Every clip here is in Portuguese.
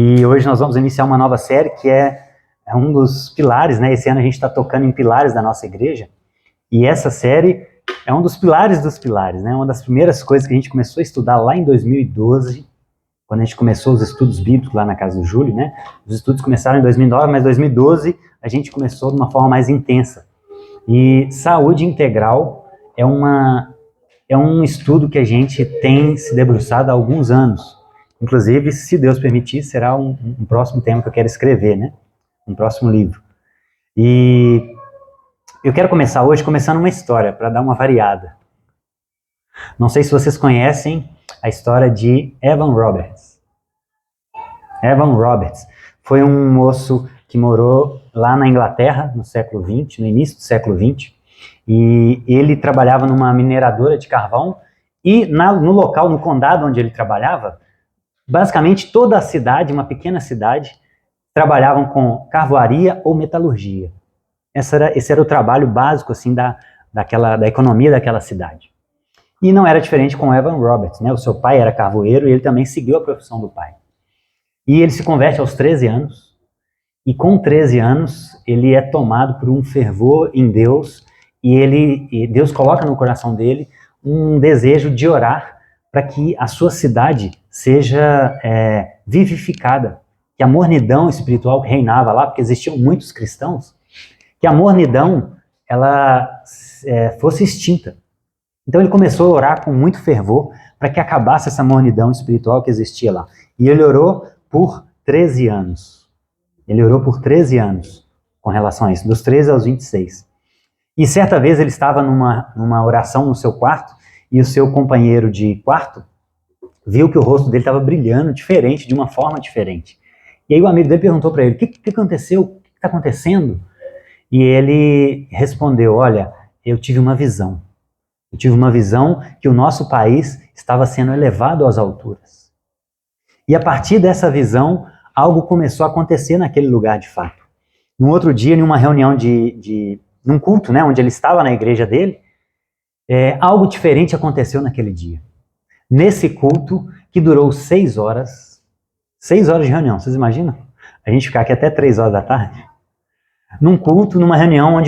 E hoje nós vamos iniciar uma nova série que é um dos pilares, né? Esse ano a gente está tocando em pilares da nossa igreja. E essa série é um dos pilares, né? Uma das primeiras coisas que a gente começou a estudar lá em 2012, quando a gente começou os estudos bíblicos lá na casa do Júlio, né? Os estudos começaram em 2009, mas em 2012 a gente começou de uma forma mais intensa. E saúde integral é um estudo que a gente tem se debruçado há alguns anos. Inclusive, se Deus permitir, será um próximo tema que eu quero escrever, né? Um próximo livro. E eu quero começar hoje começando uma história, para dar uma variada. Não sei se vocês conhecem a história de Evan Roberts. Evan Roberts foi um moço que morou lá na Inglaterra, no século XX, no início do século XX, e ele trabalhava numa mineradora de carvão, e no local, no condado onde ele trabalhava, basicamente toda a cidade, uma pequena cidade, trabalhavam com carvoaria ou metalurgia. Esse era o trabalho básico assim, da economia daquela cidade. E não era diferente com Evan Roberts, né? O seu pai era carvoeiro e ele também seguiu a profissão do pai. E ele se converte aos 13 anos, e com 13 anos ele é tomado por um fervor em Deus, e Deus coloca no coração dele um desejo de orar para que a sua cidade seja vivificada, que a mornidão espiritual que reinava lá, porque existiam muitos cristãos, que a mornidão ela fosse extinta. Então ele começou a orar com muito fervor para que acabasse essa mornidão espiritual que existia lá. E ele orou por 13 anos. Ele orou por 13 anos com relação a isso, dos 13 aos 26. E certa vez ele estava numa oração no seu quarto, e o seu companheiro de quarto viu que o rosto dele estava brilhando diferente, de uma forma diferente. E aí o amigo dele perguntou para ele, o que aconteceu? O que está acontecendo? E ele respondeu, olha, eu tive uma visão. Eu tive uma visão que o nosso país estava sendo elevado às alturas. E a partir dessa visão, algo começou a acontecer naquele lugar de fato. No outro dia, em uma reunião num culto, né, onde ele estava na igreja dele, algo diferente aconteceu naquele dia. Nesse culto, que durou 6 horas, 6 horas de reunião, vocês imaginam? A gente ficar aqui até 3 horas da tarde? Num culto, numa reunião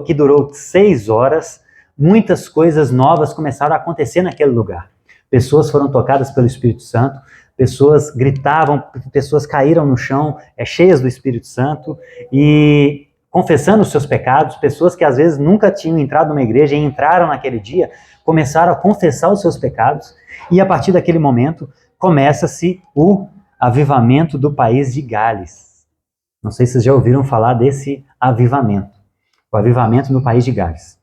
que durou 6 horas, muitas coisas novas começaram a acontecer naquele lugar. Pessoas foram tocadas pelo Espírito Santo, pessoas gritavam, pessoas caíram no chão, cheias do Espírito Santo, e confessando os seus pecados, pessoas que às vezes nunca tinham entrado numa igreja e entraram naquele dia, começaram a confessar os seus pecados, e a partir daquele momento começa-se o avivamento do país de Gales. Não sei se vocês já ouviram falar desse avivamento, o avivamento no país de Gales.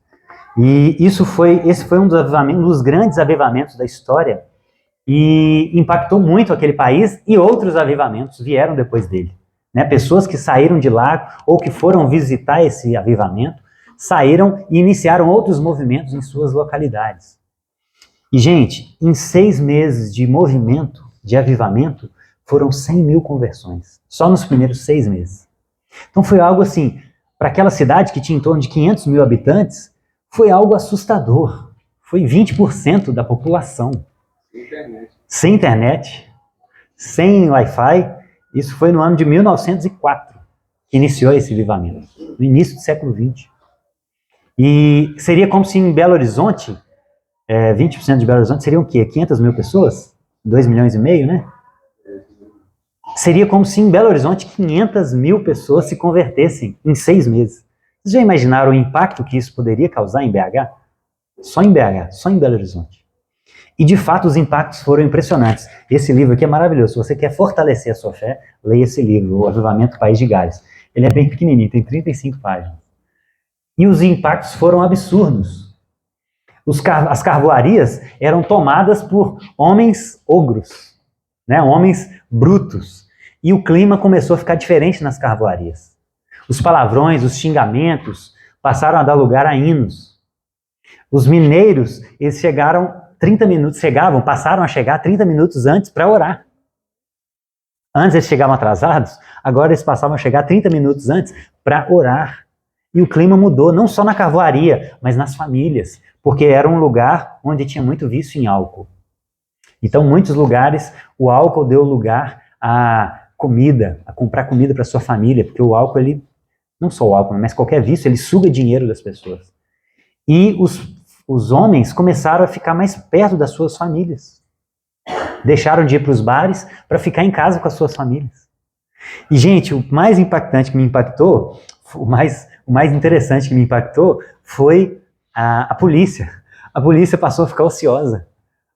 E esse foi um dos grandes avivamentos da história, e impactou muito aquele país, e outros avivamentos vieram depois dele. Né? Pessoas que saíram de lá ou que foram visitar esse avivamento, saíram e iniciaram outros movimentos em suas localidades. E, gente, em 6 meses de movimento, de avivamento, foram 100 mil conversões, só nos primeiros 6 meses. Então foi algo assim, para aquela cidade que tinha em torno de 500 mil habitantes, foi algo assustador. Foi 20% da população. Sem internet, sem Wi-Fi. Isso foi no ano de 1904 que iniciou esse avivamento, no início do século XX. E seria como se em Belo Horizonte, 20% de Belo Horizonte seriam o quê? 500 mil pessoas? 2,5 milhões, né? Seria como se em Belo Horizonte 500 mil pessoas se convertessem em 6 meses. Vocês já imaginaram o impacto que isso poderia causar em BH? Só em BH, só em Belo Horizonte. E de fato os impactos foram impressionantes. Esse livro aqui é maravilhoso. Se você quer fortalecer a sua fé, leia esse livro, O Avivamento do País de Gales. Ele é bem pequenininho, tem 35 páginas. E os impactos foram absurdos. As carvoarias eram tomadas por homens ogros, né? Homens brutos. E o clima começou a ficar diferente nas carvoarias. Os palavrões, os xingamentos passaram a dar lugar a hinos. Os mineiros, eles passaram a chegar 30 minutos antes para orar. Antes eles chegavam atrasados, agora eles passavam a chegar 30 minutos antes para orar. E o clima mudou, não só na carvoaria, mas nas famílias, porque era um lugar onde tinha muito vício em álcool. Então, em muitos lugares, o álcool deu lugar a comida, a comprar comida para sua família, porque o álcool, ele, não só o álcool, mas qualquer vício, ele suga dinheiro das pessoas. E os homens começaram a ficar mais perto das suas famílias. Deixaram de ir para os bares para ficar em casa com as suas famílias. E, gente, o mais impactante que me impactou, o mais interessante que me impactou foi a polícia. A polícia passou a ficar ociosa.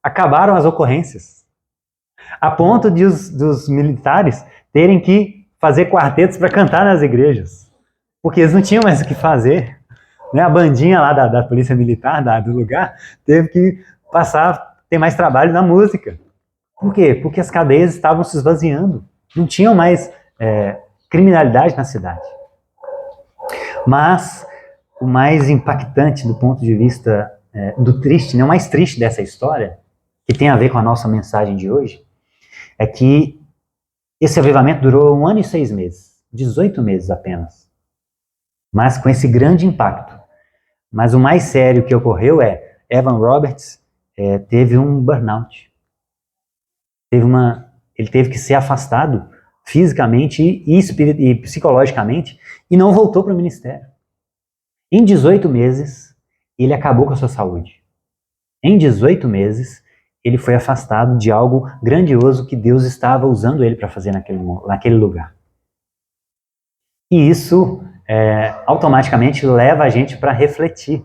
Acabaram as ocorrências. A ponto de dos militares terem que fazer quartetos para cantar nas igrejas. Porque eles não tinham mais o que fazer. Né? A bandinha lá da polícia militar, do lugar, teve que ter mais trabalho na música. Por quê? Porque as cadeias estavam se esvaziando. Não tinham mais criminalidade na cidade. Mas o mais impactante do ponto de vista do triste, né, o mais triste dessa história, que tem a ver com a nossa mensagem de hoje, é que esse avivamento durou 1 ano e 6 meses, 18 meses apenas, mas com esse grande impacto. Mas o mais sério que ocorreu Evan Roberts teve um burnout. Ele teve que ser afastado fisicamente e psicologicamente e não voltou para o ministério. Em 18 meses, ele acabou com a sua saúde. Em 18 meses, ele foi afastado de algo grandioso que Deus estava usando ele para fazer naquele lugar. E isso automaticamente leva a gente para refletir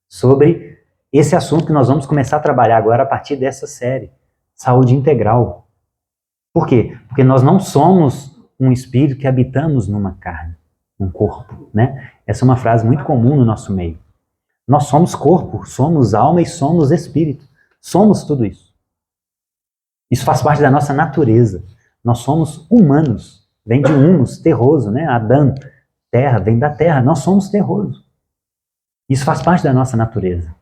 sobre esse assunto que nós vamos começar a trabalhar agora a partir dessa série, saúde integral. Por quê? Porque nós não somos um espírito que habitamos numa carne, num corpo, né? Essa é uma frase muito comum no nosso meio. Nós somos corpo, somos alma e somos espírito. Somos tudo isso. Isso faz parte da nossa natureza. Nós somos humanos. Vem de humus, terroso, né? Adão, terra, vem da terra. Nós somos terroso. Isso faz parte da nossa natureza.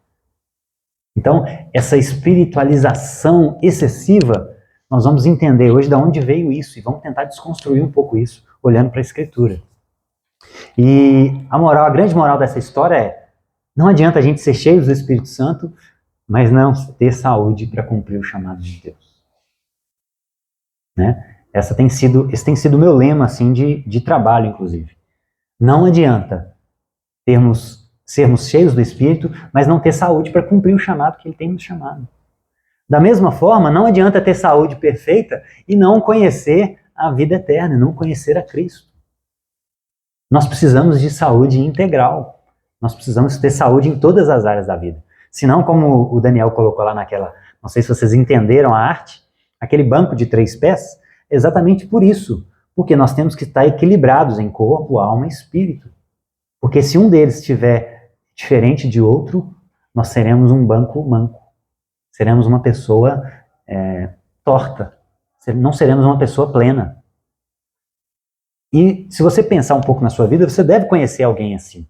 Então, essa espiritualização excessiva, nós vamos entender hoje de onde veio isso e vamos tentar desconstruir um pouco isso, olhando para a Escritura. E a grande moral dessa história não adianta a gente ser cheio do Espírito Santo, mas não ter saúde para cumprir o chamado de Deus. Né? Esse tem sido o meu lema assim, de trabalho, inclusive. Não adianta sermos cheios do Espírito, mas não ter saúde para cumprir o chamado que Ele tem nos chamado. Da mesma forma, não adianta ter saúde perfeita e não conhecer a vida eterna, não conhecer a Cristo. Nós precisamos de saúde integral. Nós precisamos ter saúde em todas as áreas da vida. Senão, como o Daniel colocou lá não sei se vocês entenderam a arte, aquele banco de 3 pés, exatamente por isso. Porque nós temos que estar equilibrados em corpo, alma e espírito. Porque se um deles estiver diferente de outro, nós seremos um banco manco. Seremos uma pessoa torta. Não seremos uma pessoa plena. E se você pensar um pouco na sua vida, você deve conhecer alguém assim.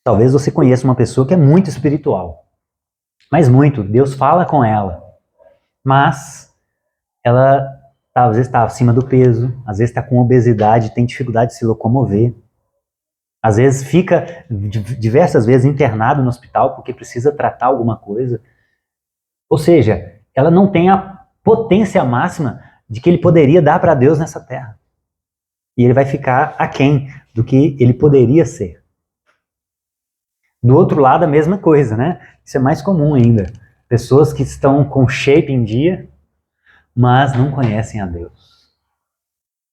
Talvez você conheça uma pessoa que é muito espiritual. Mas muito. Deus fala com ela. Mas ela às vezes está acima do peso, às vezes está com obesidade, tem dificuldade de se locomover. Às vezes fica diversas vezes internado no hospital porque precisa tratar alguma coisa. Ou seja, ela não tem a potência máxima de que ele poderia dar para Deus nessa terra. E ele vai ficar aquém do que ele poderia ser. Do outro lado, a mesma coisa, né? Isso é mais comum ainda. Pessoas que estão com shape em dia, mas não conhecem a Deus.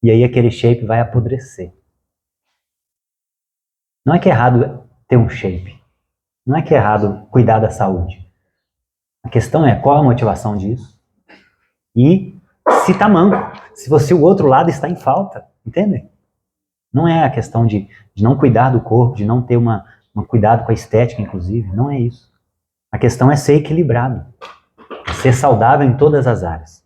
E aí aquele shape vai apodrecer. Não é que é errado ter um shape. Não é que é errado cuidar da saúde. A questão é qual a motivação disso. E se está manco. Se o outro lado está em falta. Entende? Não é a questão de não cuidar do corpo, de não ter um cuidado com a estética, inclusive. Não é isso. A questão é ser equilibrado. Ser saudável em todas as áreas.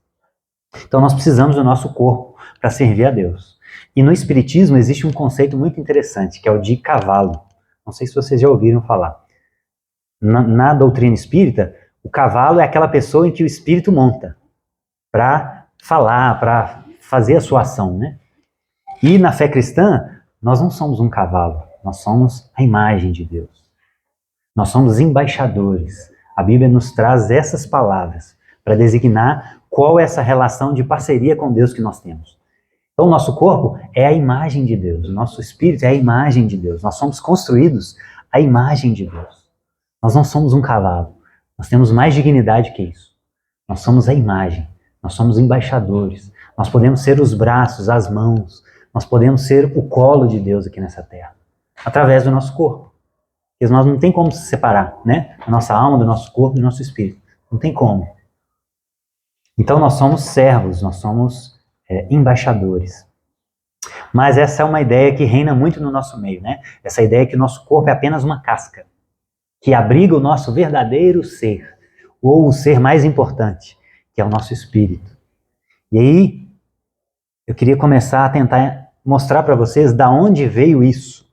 Então nós precisamos do nosso corpo para servir a Deus. E no Espiritismo existe um conceito muito interessante, que é o de cavalo. Não sei se vocês já ouviram falar. Na doutrina espírita, o cavalo é aquela pessoa em que o espírito monta para falar, para fazer a sua ação, né? E na fé cristã, nós não somos um cavalo, nós somos a imagem de Deus. Nós somos embaixadores. A Bíblia nos traz essas palavras para designar qual é essa relação de parceria com Deus que nós temos. Então, o nosso corpo é a imagem de Deus, o nosso espírito é a imagem de Deus. Nós somos construídos à imagem de Deus. Nós não somos um cavalo, nós temos mais dignidade que isso. Nós somos a imagem, nós somos embaixadores, nós podemos ser os braços, as mãos, nós podemos ser o colo de Deus aqui nessa terra, através do nosso corpo. Porque nós não tem como se separar, né? A nossa alma, do nosso corpo, do nosso espírito. Não tem como. Então nós somos servos, nós somos embaixadores. Mas essa é uma ideia que reina muito no nosso meio, né? Essa ideia que o nosso corpo é apenas uma casca, que abriga o nosso verdadeiro ser, ou o ser mais importante, que é o nosso espírito. E aí, eu queria começar a tentar mostrar para vocês da onde veio isso.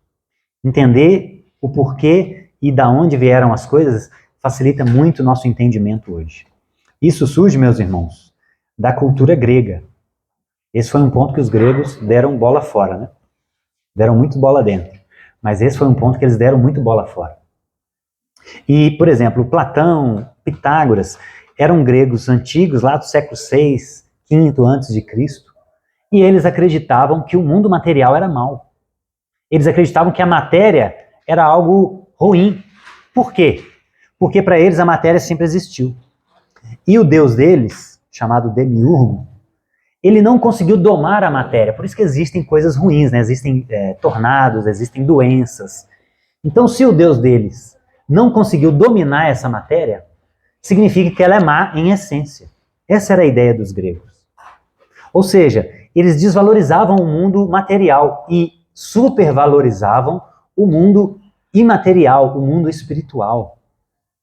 Entender o porquê e da onde vieram as coisas facilita muito o nosso entendimento hoje. Isso surge, meus irmãos, da cultura grega. Esse foi um ponto que os gregos deram bola fora, né? Deram muito bola dentro. Mas esse foi um ponto que eles deram muito bola fora. E, por exemplo, Platão, Pitágoras, eram gregos antigos, lá do século VI, V a.C., e eles acreditavam que o mundo material era mau. Eles acreditavam que a matéria era algo ruim. Por quê? Porque para eles a matéria sempre existiu. E o deus deles, chamado Demiurgo, ele não conseguiu domar a matéria. Por isso que existem coisas ruins, né? Existem tornados, existem doenças. Então, se o deus deles não conseguiu dominar essa matéria, significa que ela é má em essência. Essa era a ideia dos gregos. Ou seja, eles desvalorizavam o mundo material e supervalorizavam o mundo imaterial, o mundo espiritual.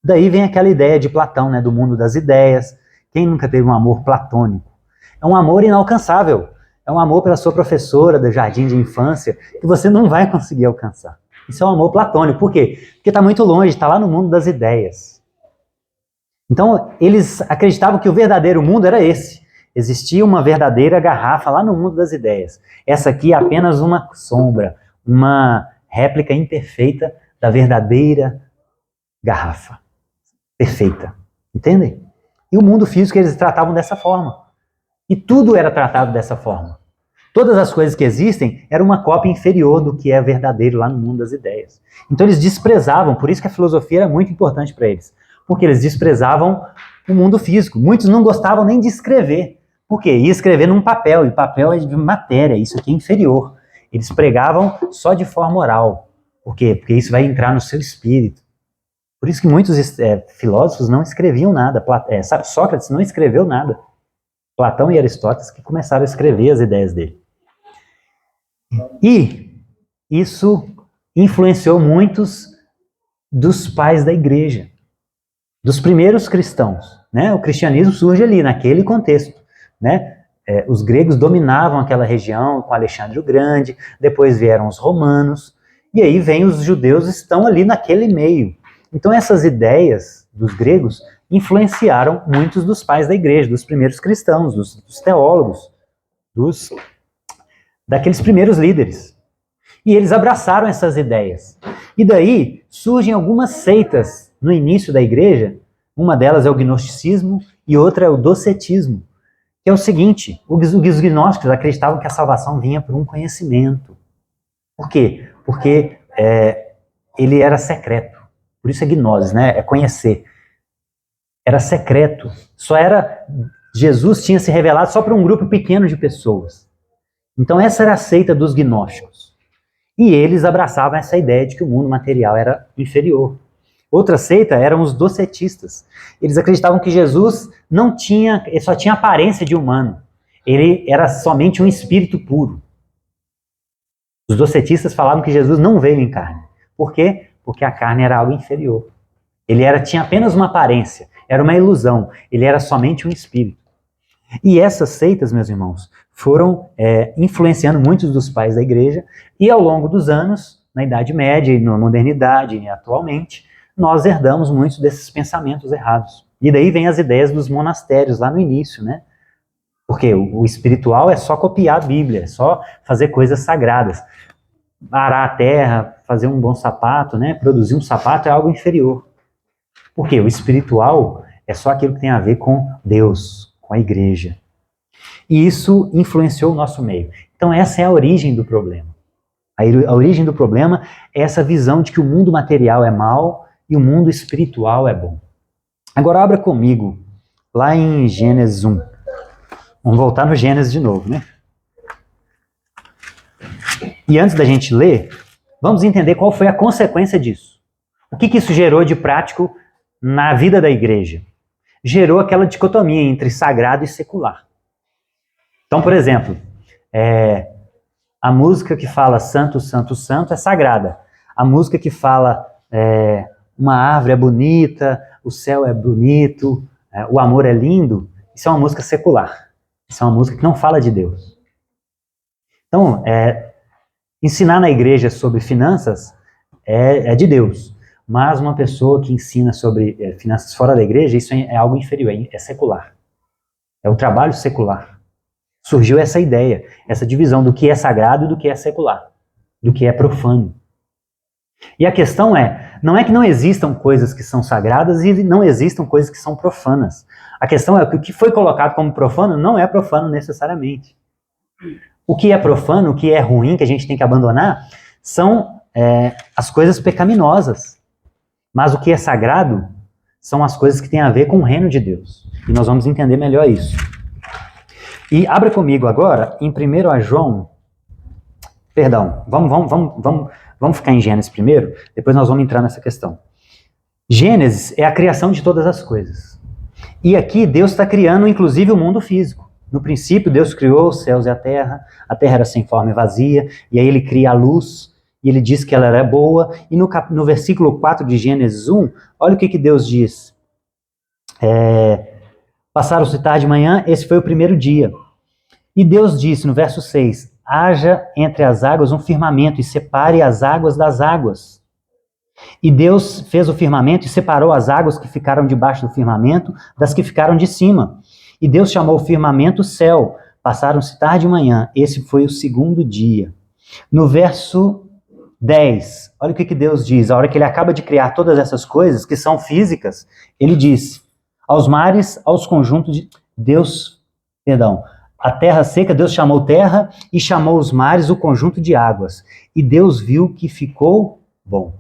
Daí vem aquela ideia de Platão, né, do mundo das ideias. Quem nunca teve um amor platônico? É um amor inalcançável. É um amor pela sua professora do jardim de infância que você não vai conseguir alcançar. Isso é um amor platônico. Por quê? Porque está muito longe, está lá no mundo das ideias. Então, eles acreditavam que o verdadeiro mundo era esse. Existia uma verdadeira garrafa lá no mundo das ideias. Essa aqui é apenas uma sombra, uma réplica imperfeita da verdadeira garrafa. Perfeita. Entendem? E o mundo físico eles tratavam dessa forma. E tudo era tratado dessa forma. Todas as coisas que existem eram uma cópia inferior do que é verdadeiro lá no mundo das ideias. Então eles desprezavam, por isso que a filosofia era muito importante para eles. Porque eles desprezavam o mundo físico. Muitos não gostavam nem de escrever. Por quê? Ia escrever num papel, e papel é de matéria, isso aqui é inferior. Eles pregavam só de forma oral. Por quê? Porque isso vai entrar no seu espírito. Por isso que muitos filósofos não escreviam nada. Sócrates não escreveu nada. Platão e Aristóteles que começaram a escrever as ideias dele. E isso influenciou muitos dos pais da igreja, dos primeiros cristãos. Né? O cristianismo surge ali, naquele contexto. Né? Os gregos dominavam aquela região com Alexandre o Grande, depois vieram os romanos, e aí vem os judeus, estão ali naquele meio. Então essas ideias dos gregos influenciaram muitos dos pais da igreja, dos primeiros cristãos, dos teólogos, daqueles primeiros líderes. E eles abraçaram essas ideias. E daí surgem algumas seitas no início da igreja, uma delas é o gnosticismo e outra é o docetismo, que é o seguinte, os gnósticos acreditavam que a salvação vinha por um conhecimento. Por quê? Porque ele era secreto. Por isso é gnose, né? É conhecer. Era secreto. Jesus tinha se revelado só para um grupo pequeno de pessoas. Então essa era a seita dos gnósticos. E eles abraçavam essa ideia de que o mundo material era inferior. Outra seita eram os docetistas. Eles acreditavam que Jesus ele só tinha aparência de humano. Ele era somente um espírito puro. Os docetistas falavam que Jesus não veio em carne. Por quê? Porque a carne era algo inferior. Ele tinha apenas uma aparência, era uma ilusão. Ele era somente um espírito. E essas seitas, meus irmãos, foram influenciando muitos dos pais da igreja, e ao longo dos anos, na Idade Média e na modernidade e atualmente, nós herdamos muitos desses pensamentos errados. E daí vem as ideias dos monastérios, lá no início, né? Porque o espiritual é só copiar a Bíblia, é só fazer coisas sagradas. Arar a terra, fazer um bom sapato, né? Produzir um sapato é algo inferior. Por quê? O espiritual é só aquilo que tem a ver com Deus, com a igreja. E isso influenciou o nosso meio. Então essa é a origem do problema. A origem do problema é essa visão de que o mundo material é mau e o mundo espiritual é bom. Agora abra comigo, lá em Gênesis 1. Vamos voltar no Gênesis de novo, né? E antes da gente ler, vamos entender qual foi a consequência disso. O que isso gerou de prático na vida da igreja? Gerou aquela dicotomia entre sagrado e secular. Então, por exemplo, a música que fala santo, santo, santo é sagrada. A música que fala uma árvore é bonita, o céu é bonito, o amor é lindo, isso é uma música secular. Isso é uma música que não fala de Deus. Então, ensinar na igreja sobre finanças é de Deus. Mas uma pessoa que ensina sobre finanças fora da igreja, isso é algo inferior, é secular. É o trabalho secular. Surgiu essa ideia, essa divisão do que é sagrado e do que é secular, do que é profano. E a questão não é que não existam coisas que são sagradas e não existam coisas que são profanas. A questão é que o que foi colocado como profano não é profano necessariamente. O que é profano, o que é ruim, que a gente tem que abandonar, são as coisas pecaminosas. Mas o que é sagrado são as coisas que têm a ver com o reino de Deus. E nós vamos entender melhor isso. E abra comigo agora em 1 João. Perdão, vamos ficar em Gênesis primeiro, depois nós vamos entrar nessa questão. Gênesis é a criação de todas as coisas. E aqui Deus está criando inclusive o mundo físico. No princípio Deus criou os céus e a terra era sem forma e vazia, e aí ele cria a luz, e ele diz que ela era boa, e no versículo 4 de Gênesis 1, olha o que Deus diz. Passaram-se tarde e manhã, esse foi o primeiro dia. E Deus disse no verso 6, haja entre as águas um firmamento e separe as águas das águas. E Deus fez o firmamento e separou as águas que ficaram debaixo do firmamento das que ficaram de cima. E Deus chamou o firmamento céu. Passaram-se tarde e manhã, esse foi o segundo dia. No verso 10, olha o que Deus diz, a hora que ele acaba de criar todas essas coisas que são físicas, ele disse, aos mares, aos conjuntos de a terra seca, Deus chamou terra e chamou os mares o conjunto de águas. E Deus viu que ficou bom.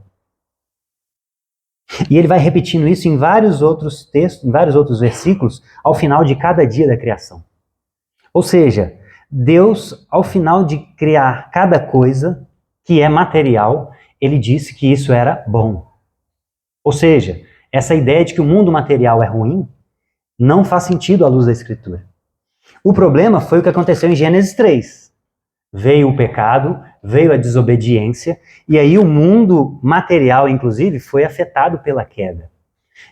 E ele vai repetindo isso em vários outros textos, em vários outros versículos, ao final de cada dia da criação. Ou seja, Deus, ao final de criar cada coisa que é material, ele disse que isso era bom. Ou seja, essa ideia de que o mundo material é ruim não faz sentido à luz da Escritura. O problema foi o que aconteceu em Gênesis 3. Veio o pecado, veio a desobediência, e aí o mundo material, inclusive, foi afetado pela queda.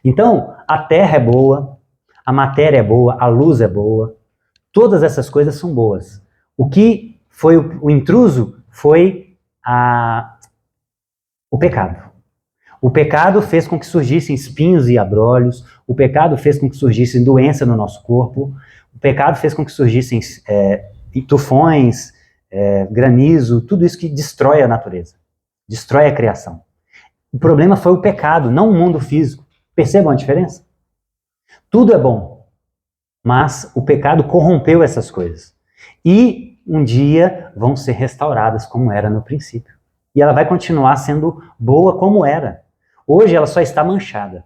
Então, a terra é boa, a matéria é boa, a luz é boa, todas essas coisas são boas. O que foi o intruso foi o pecado. O pecado fez com que surgissem espinhos e abrolhos, o pecado fez com que surgissem doença no nosso corpo, o pecado fez com que surgissem tufões, granizo, tudo isso que destrói a natureza, destrói a criação. O problema foi o pecado, não o mundo físico. Percebam a diferença? Tudo é bom, mas o pecado corrompeu essas coisas. E um dia vão ser restauradas como era no princípio. E ela vai continuar sendo boa como era. Hoje ela só está manchada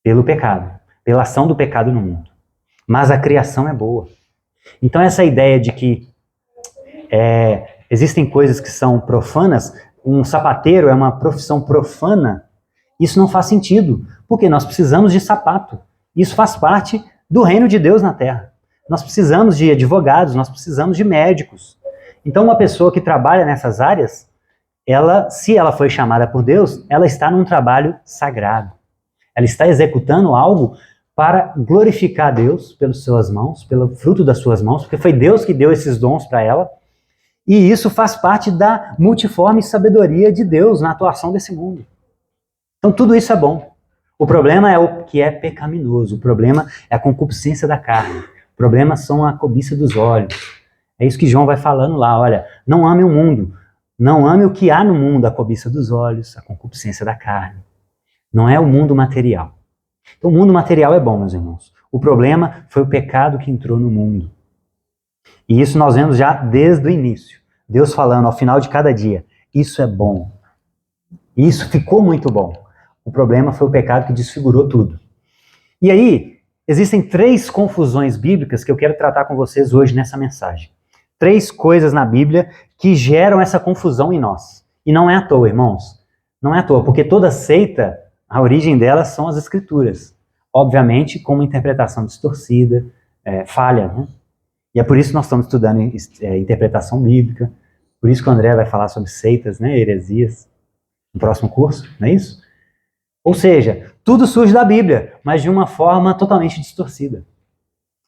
pelo pecado, pela ação do pecado no mundo. Mas a criação é boa. Então essa ideia de que existem coisas que são profanas, um sapateiro é uma profissão profana, isso não faz sentido, porque nós precisamos de sapato. Isso faz parte do reino de Deus na terra. Nós precisamos de advogados, nós precisamos de médicos. Então uma pessoa que trabalha nessas áreas, se ela foi chamada por Deus, ela está num trabalho sagrado. Ela está executando algo para glorificar Deus pelas suas mãos, pelo fruto das suas mãos, porque foi Deus que deu esses dons para ela. E isso faz parte da multiforme sabedoria de Deus na atuação desse mundo. Então tudo isso é bom. O problema é o que é pecaminoso. O problema é a concupiscência da carne. O problema são a cobiça dos olhos. É isso que João vai falando lá. Olha, não ame o mundo. Não ame o que há no mundo, a cobiça dos olhos, a concupiscência da carne. Não é o mundo material. Então o mundo material é bom, meus irmãos. O problema foi o pecado que entrou no mundo. E isso nós vemos já desde o início. Deus falando ao final de cada dia, isso é bom. Isso ficou muito bom. O problema foi o pecado que desfigurou tudo. E aí, existem 3 confusões bíblicas que eu quero tratar com vocês hoje nessa mensagem. 3 coisas na Bíblia que geram essa confusão em nós. E não é à toa, irmãos. Não é à toa, porque toda seita, a origem delas são as Escrituras. Obviamente, com uma interpretação distorcida, falha, né? E é por isso que nós estamos estudando interpretação bíblica. Por isso que o André vai falar sobre seitas, né, heresias, no próximo curso, não é isso? Ou seja, tudo surge da Bíblia, mas de uma forma totalmente distorcida.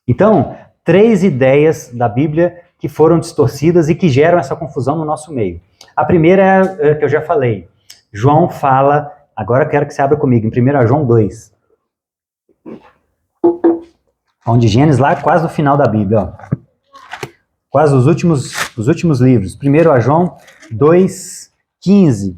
Então, 3 ideias da Bíblia que foram distorcidas e que geram essa confusão no nosso meio. A primeira é a que eu já falei. João fala, agora eu quero que você abra comigo, em 1 João 2. Onde Gênesis, lá quase no final da Bíblia, ó. Quase os últimos livros. 1 João 2,15.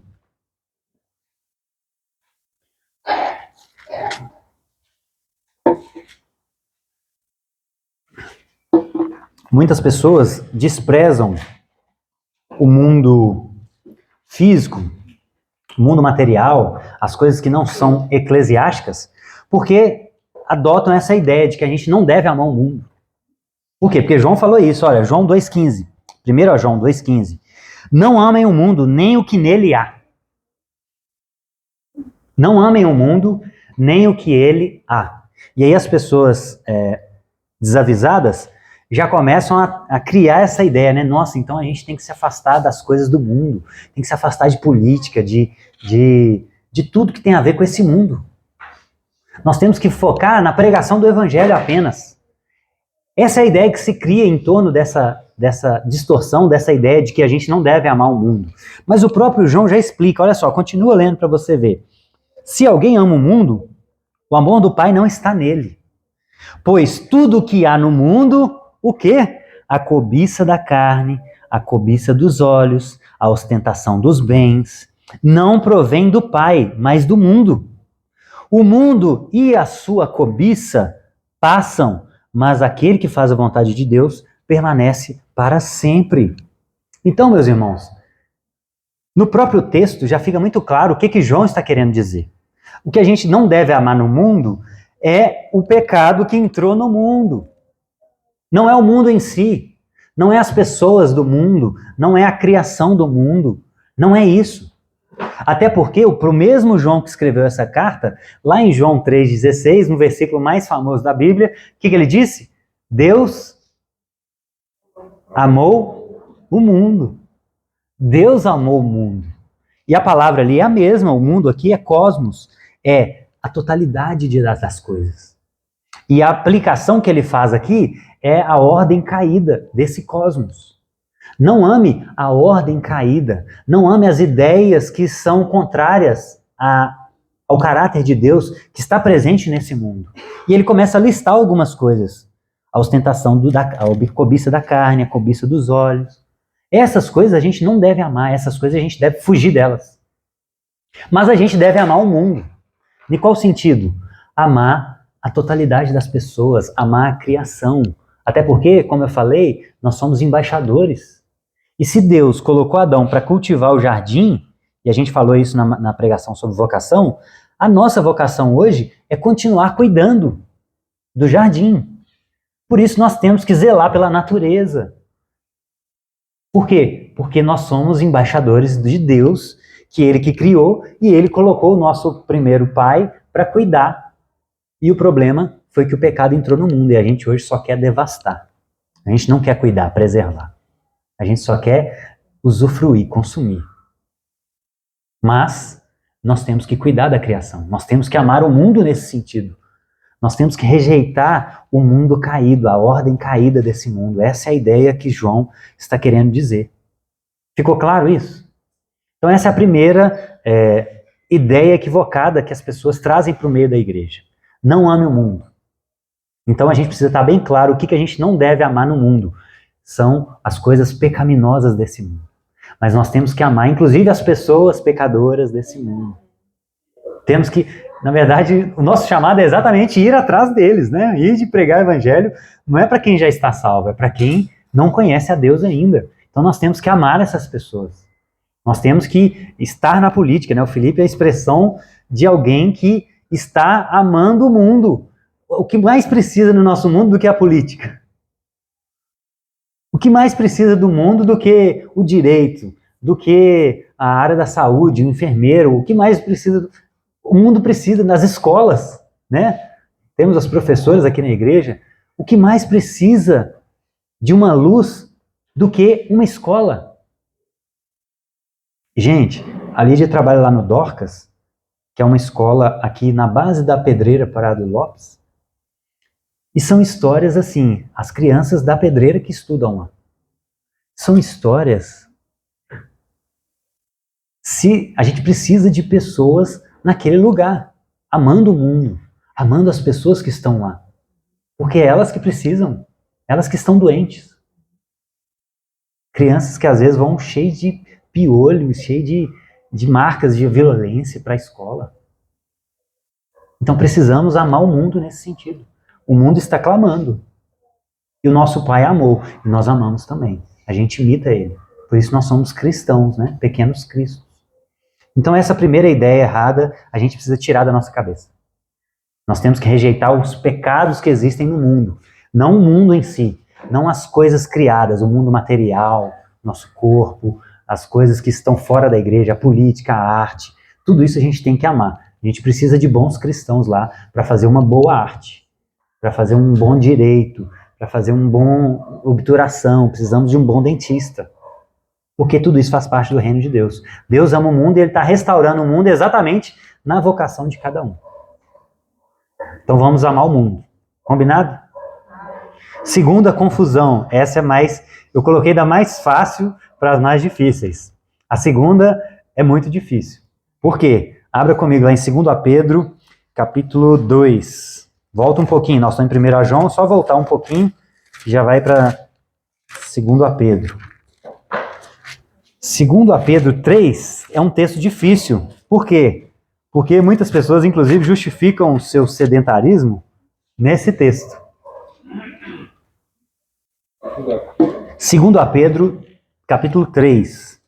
Muitas pessoas desprezam o mundo físico, o mundo material, as coisas que não são eclesiásticas, porque adotam essa ideia de que a gente não deve amar o mundo. Por quê? Porque João falou isso, olha, João 2,15. 1 João 2,15. Não amem o mundo, nem o que nele há. Não amem o mundo, nem o que ele há. E aí as pessoas desavisadas já começam a criar essa ideia, né? Nossa, então a gente tem que se afastar das coisas do mundo, tem que se afastar de política, de tudo que tem a ver com esse mundo. Nós temos que focar na pregação do evangelho apenas. Essa é a ideia que se cria em torno dessa distorção, dessa ideia de que a gente não deve amar o mundo. Mas o próprio João já explica, olha só, continua lendo para você ver. Se alguém ama o mundo, o amor do Pai não está nele. Pois tudo o que há no mundo, o quê? A cobiça da carne, a cobiça dos olhos, a ostentação dos bens, não provém do Pai, mas do mundo. O mundo e a sua cobiça passam, mas aquele que faz a vontade de Deus permanece para sempre. Então, meus irmãos, no próprio texto já fica muito claro o que João está querendo dizer. O que a gente não deve amar no mundo é o pecado que entrou no mundo. Não é o mundo em si, não é as pessoas do mundo, não é a criação do mundo, não é isso. Até porque, para o mesmo João que escreveu essa carta, lá em João 3,16, no versículo mais famoso da Bíblia, o que ele disse? Deus amou o mundo. Deus amou o mundo. E a palavra ali é a mesma, o mundo aqui é cosmos, é a totalidade das coisas. E a aplicação que ele faz aqui é a ordem caída desse cosmos. Não ame a ordem caída, não ame as ideias que são contrárias ao caráter de Deus que está presente nesse mundo. E ele começa a listar algumas coisas. A ostentação, a cobiça da carne, a cobiça dos olhos. Essas coisas a gente não deve amar, essas coisas a gente deve fugir delas. Mas a gente deve amar o mundo. Em qual sentido? Amar a totalidade das pessoas, amar a criação. Até porque, como eu falei, nós somos embaixadores. E se Deus colocou Adão para cultivar o jardim, e a gente falou isso na pregação sobre vocação, a nossa vocação hoje é continuar cuidando do jardim. Por isso nós temos que zelar pela natureza. Por quê? Porque nós somos embaixadores de Deus, que Ele que criou, e Ele colocou o nosso primeiro pai para cuidar. E o problema foi que o pecado entrou no mundo, e a gente hoje só quer devastar. A gente não quer cuidar, preservar. A gente só quer usufruir, consumir. Mas nós temos que cuidar da criação. Nós temos que amar o mundo nesse sentido. Nós temos que rejeitar o mundo caído, a ordem caída desse mundo. Essa é a ideia que João está querendo dizer. Ficou claro isso? Então essa é a primeira ideia equivocada que as pessoas trazem para o meio da igreja. Não ame o mundo. Então a gente precisa estar bem claro o que a gente não deve amar no mundo. São as coisas pecaminosas desse mundo. Mas nós temos que amar, inclusive, as pessoas pecadoras desse mundo. Temos que Na verdade, o nosso chamado é exatamente ir atrás deles, né? Ir de pregar o evangelho não é para quem já está salvo, é para quem não conhece a Deus ainda. Então nós temos que amar essas pessoas. Nós temos que estar na política, né? O Felipe é a expressão de alguém que está amando o mundo. O que mais precisa no nosso mundo do que a política? O que mais precisa do mundo do que o direito, do que a área da saúde, o enfermeiro? O que mais precisa? O mundo precisa nas escolas, né? Temos as professoras aqui na igreja. O que mais precisa de uma luz do que uma escola? Gente, a Lídia trabalha lá no Dorcas, que é uma escola aqui na base da Pedreira Parado Lopes. E são histórias assim, as crianças da Pedreira que estudam lá. São histórias. Se a gente precisa de pessoas naquele lugar, amando o mundo, amando as pessoas que estão lá. Porque é elas que precisam, elas que estão doentes. Crianças que às vezes vão cheias de piolhos, cheias de marcas de violência para a escola. Então precisamos amar o mundo nesse sentido. O mundo está clamando. E o nosso Pai amou, e nós amamos também. A gente imita Ele. Por isso nós somos cristãos, né? Pequenos cristos. Então essa primeira ideia errada, a gente precisa tirar da nossa cabeça. Nós temos que rejeitar os pecados que existem no mundo. Não o mundo em si, não as coisas criadas, o mundo material, nosso corpo, as coisas que estão fora da igreja, a política, a arte. Tudo isso a gente tem que amar. A gente precisa de bons cristãos lá para fazer uma boa arte, para fazer um bom direito, para fazer um bom obturação. Precisamos de um bom dentista. Porque tudo isso faz parte do reino de Deus. Deus ama o mundo e Ele está restaurando o mundo exatamente na vocação de cada um. Então vamos amar o mundo. Combinado? Segunda confusão. Essa é mais... Eu coloquei da mais fácil para as mais difíceis. A segunda é muito difícil. Por quê? Abra comigo lá em 2 Pedro, capítulo 2. Volta um pouquinho. Nós estamos em 1 João, só voltar um pouquinho e já vai para 2 Pedro. 2 Pedro 3 é um texto difícil. Por quê? Porque muitas pessoas, inclusive, justificam o seu sedentarismo nesse texto. 2 Pedro, capítulo 3,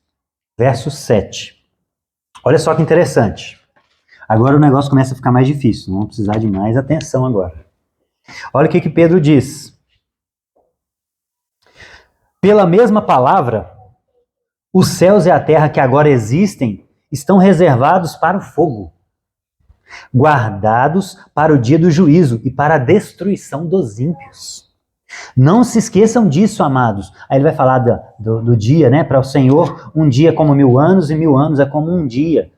verso 7. Olha só que interessante. Agora o negócio começa a ficar mais difícil. Vamos precisar de mais atenção agora. Olha o que Pedro diz. Pela mesma palavra, os céus e a terra que agora existem estão reservados para o fogo, guardados para o dia do juízo e para a destruição dos ímpios. Não se esqueçam disso, amados. Aí ele vai falar do dia, né? Para o Senhor, um dia é como 1000 anos e 1000 anos é como um dia.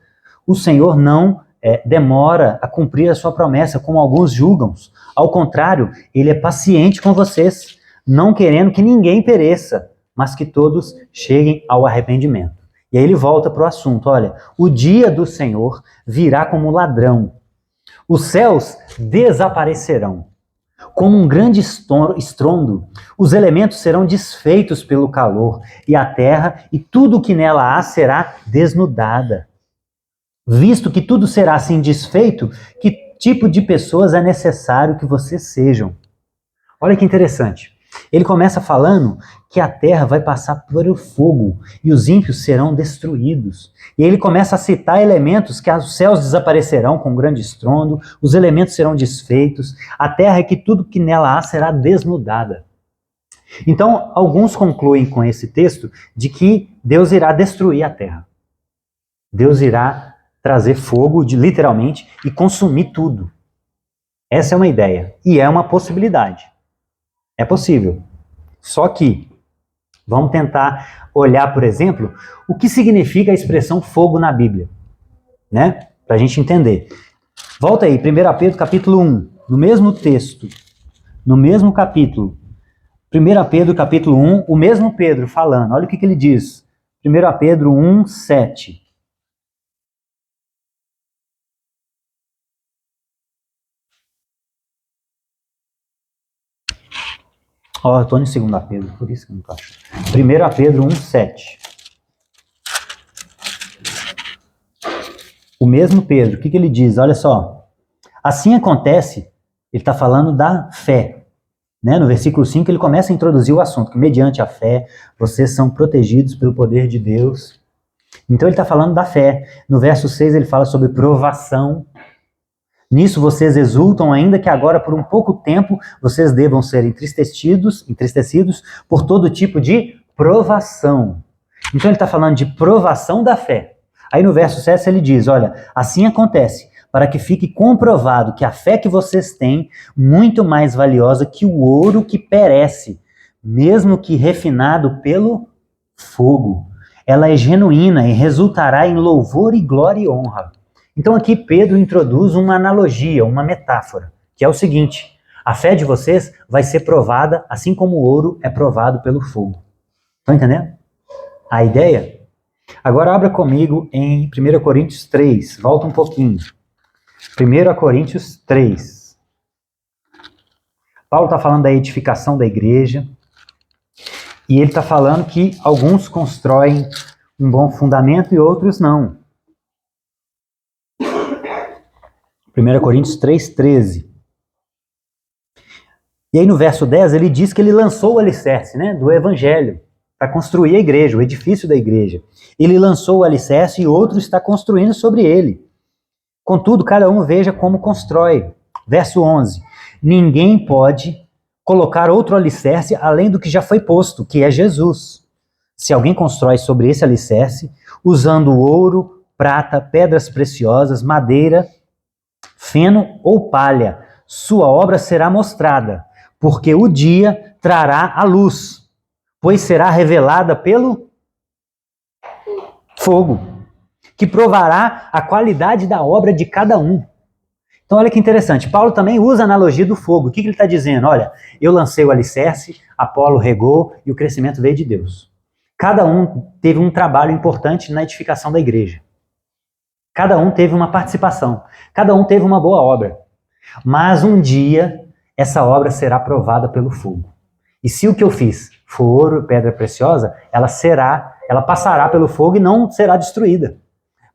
O Senhor não demora a cumprir a sua promessa, como alguns julgam. Ao contrário, Ele é paciente com vocês, não querendo que ninguém pereça, mas que todos cheguem ao arrependimento. E aí ele volta para o assunto. Olha, o dia do Senhor virá como ladrão. Os céus desaparecerão. Como um grande estrondo, os elementos serão desfeitos pelo calor, e a terra e tudo o que nela há será desnudada. Visto que tudo será assim desfeito, que tipo de pessoas é necessário que vocês sejam? Olha que interessante. Ele começa falando que a terra vai passar por o fogo e os ímpios serão destruídos. E ele começa a citar elementos que os céus desaparecerão com um grande estrondo, os elementos serão desfeitos, a terra e que tudo que nela há será desnudada. Então, alguns concluem com esse texto de que Deus irá destruir a terra. Deus irá trazer fogo, literalmente, e consumir tudo. Essa é uma ideia e é uma possibilidade. É possível. Só que, vamos tentar olhar, por exemplo, o que significa a expressão fogo na Bíblia, né? Para a gente entender. Volta aí, 1 Pedro capítulo 1, no mesmo texto, no mesmo capítulo. 1 Pedro capítulo 1, o mesmo Pedro falando. Olha o que ele diz. 1 Pedro 1, 7. Ó, eu estou em 2 Pedro, por isso que eu não estou achando. 1 Pedro 1, 7. O mesmo Pedro, o que ele diz? Olha só. Assim acontece, ele está falando da fé. Né? No versículo 5 ele começa a introduzir o assunto, que mediante a fé vocês são protegidos pelo poder de Deus. Então ele está falando da fé. No verso 6 ele fala sobre provação. Nisso vocês exultam, ainda que agora por um pouco tempo vocês devam ser entristecidos por todo tipo de provação. Então ele está falando de provação da fé. Aí no verso 7 ele diz, olha, assim acontece, para que fique comprovado que a fé que vocês têm, muito mais valiosa que o ouro que perece, mesmo que refinado pelo fogo. Ela é genuína e resultará em louvor e glória e honra. Então aqui Pedro introduz uma analogia, uma metáfora, que é o seguinte, a fé de vocês vai ser provada assim como o ouro é provado pelo fogo. Estão entendendo a ideia? Agora abra comigo em 1 Coríntios 3, volta um pouquinho. 1 Coríntios 3. Paulo está falando da edificação da igreja, e ele está falando que alguns constroem um bom fundamento e outros não. 1 Coríntios 3:13. E aí no verso 10 ele diz que ele lançou o alicerce, né, do evangelho para construir a igreja, o edifício da igreja. Ele lançou o alicerce e outro está construindo sobre ele. Contudo, cada um veja como constrói. Verso 11. Ninguém pode colocar outro alicerce além do que já foi posto, que é Jesus. Se alguém constrói sobre esse alicerce, usando ouro, prata, pedras preciosas, madeira, feno ou palha, sua obra será mostrada, porque o dia trará a luz, pois será revelada pelo fogo, que provará a qualidade da obra de cada um. Então olha que interessante, Paulo também usa a analogia do fogo. O que ele está dizendo? Olha, eu lancei o alicerce, Apolo regou e o crescimento veio de Deus. Cada um teve um trabalho importante na edificação da igreja. Cada um teve uma participação, cada um teve uma boa obra. Mas um dia, essa obra será provada pelo fogo. E se o que eu fiz for ouro, pedra preciosa, ela passará pelo fogo e não será destruída.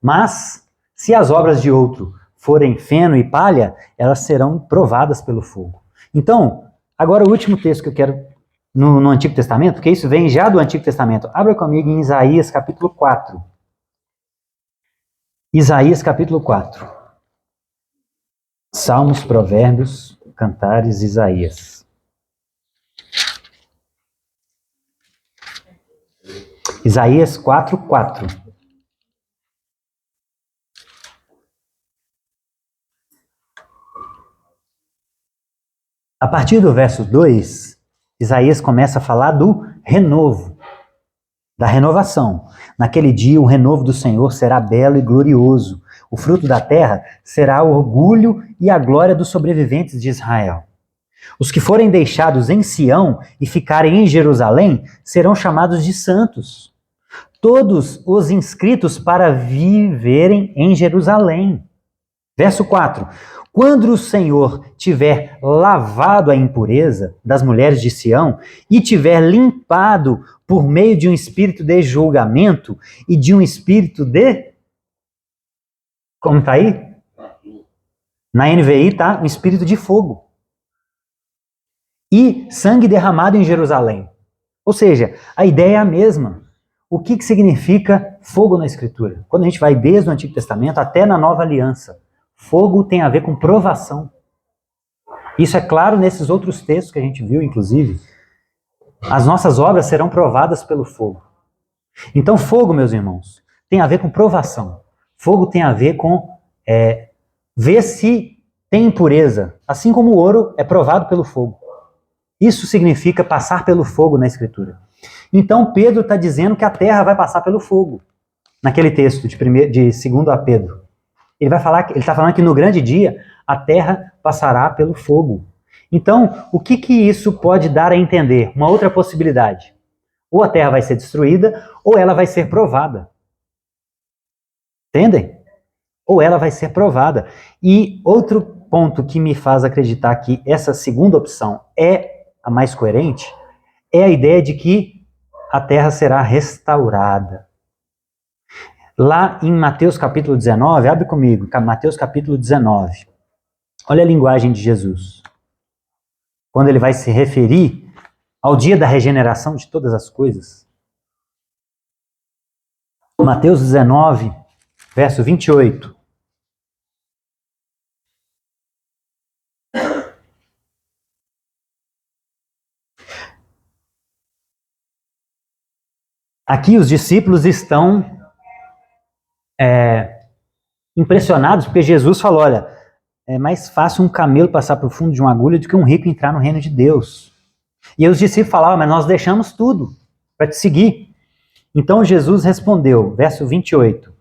Mas, se as obras de outro forem feno e palha, elas serão provadas pelo fogo. Então, agora o último texto que eu quero no Antigo Testamento, porque isso vem já do Antigo Testamento. Abra comigo em Isaías capítulo 4. Isaías capítulo 4. Salmos, Provérbios, Cantares, Isaías. Isaías 4:4. A partir do verso 2, Isaías começa a falar do renovo, da renovação. Naquele dia o renovo do Senhor será belo e glorioso. O fruto da terra será o orgulho e a glória dos sobreviventes de Israel. Os que forem deixados em Sião e ficarem em Jerusalém serão chamados de santos. Todos os inscritos para viverem em Jerusalém. Verso 4. Quando o Senhor tiver lavado a impureza das mulheres de Sião e tiver limpado por meio de um espírito de julgamento e de um espírito de... Como está aí? Na NVI está um espírito de fogo. E sangue derramado em Jerusalém. Ou seja, a ideia é a mesma. O que significa fogo na Escritura? Quando a gente vai desde o Antigo Testamento até na Nova Aliança, fogo tem a ver com provação. Isso é claro nesses outros textos que a gente viu, inclusive. As nossas obras serão provadas pelo fogo. Então, fogo, meus irmãos, tem a ver com provação. Fogo tem a ver com ver se tem impureza, assim como o ouro é provado pelo fogo. Isso significa passar pelo fogo na Escritura. Então, Pedro está dizendo que a terra vai passar pelo fogo. Naquele texto de 2 Pedro. Ele está falando que no grande dia a terra passará pelo fogo. Então, o que isso pode dar a entender? Uma outra possibilidade. Ou a terra vai ser destruída, ou ela vai ser provada. Entendem? Ou ela vai ser provada. E outro ponto que me faz acreditar que essa segunda opção é a mais coerente, é a ideia de que a terra será restaurada. Lá em Mateus capítulo 19, abre comigo, Mateus capítulo 19. Olha a linguagem de Jesus. Quando ele vai se referir ao dia da regeneração de todas as coisas. Mateus 19, verso 28. Aqui os discípulos estão impressionados porque Jesus falou, olha, é mais fácil um camelo passar por fundo de uma agulha do que um rico entrar no reino de Deus. E aí os discípulos falavam, mas nós deixamos tudo para te seguir. Então Jesus respondeu, verso 28,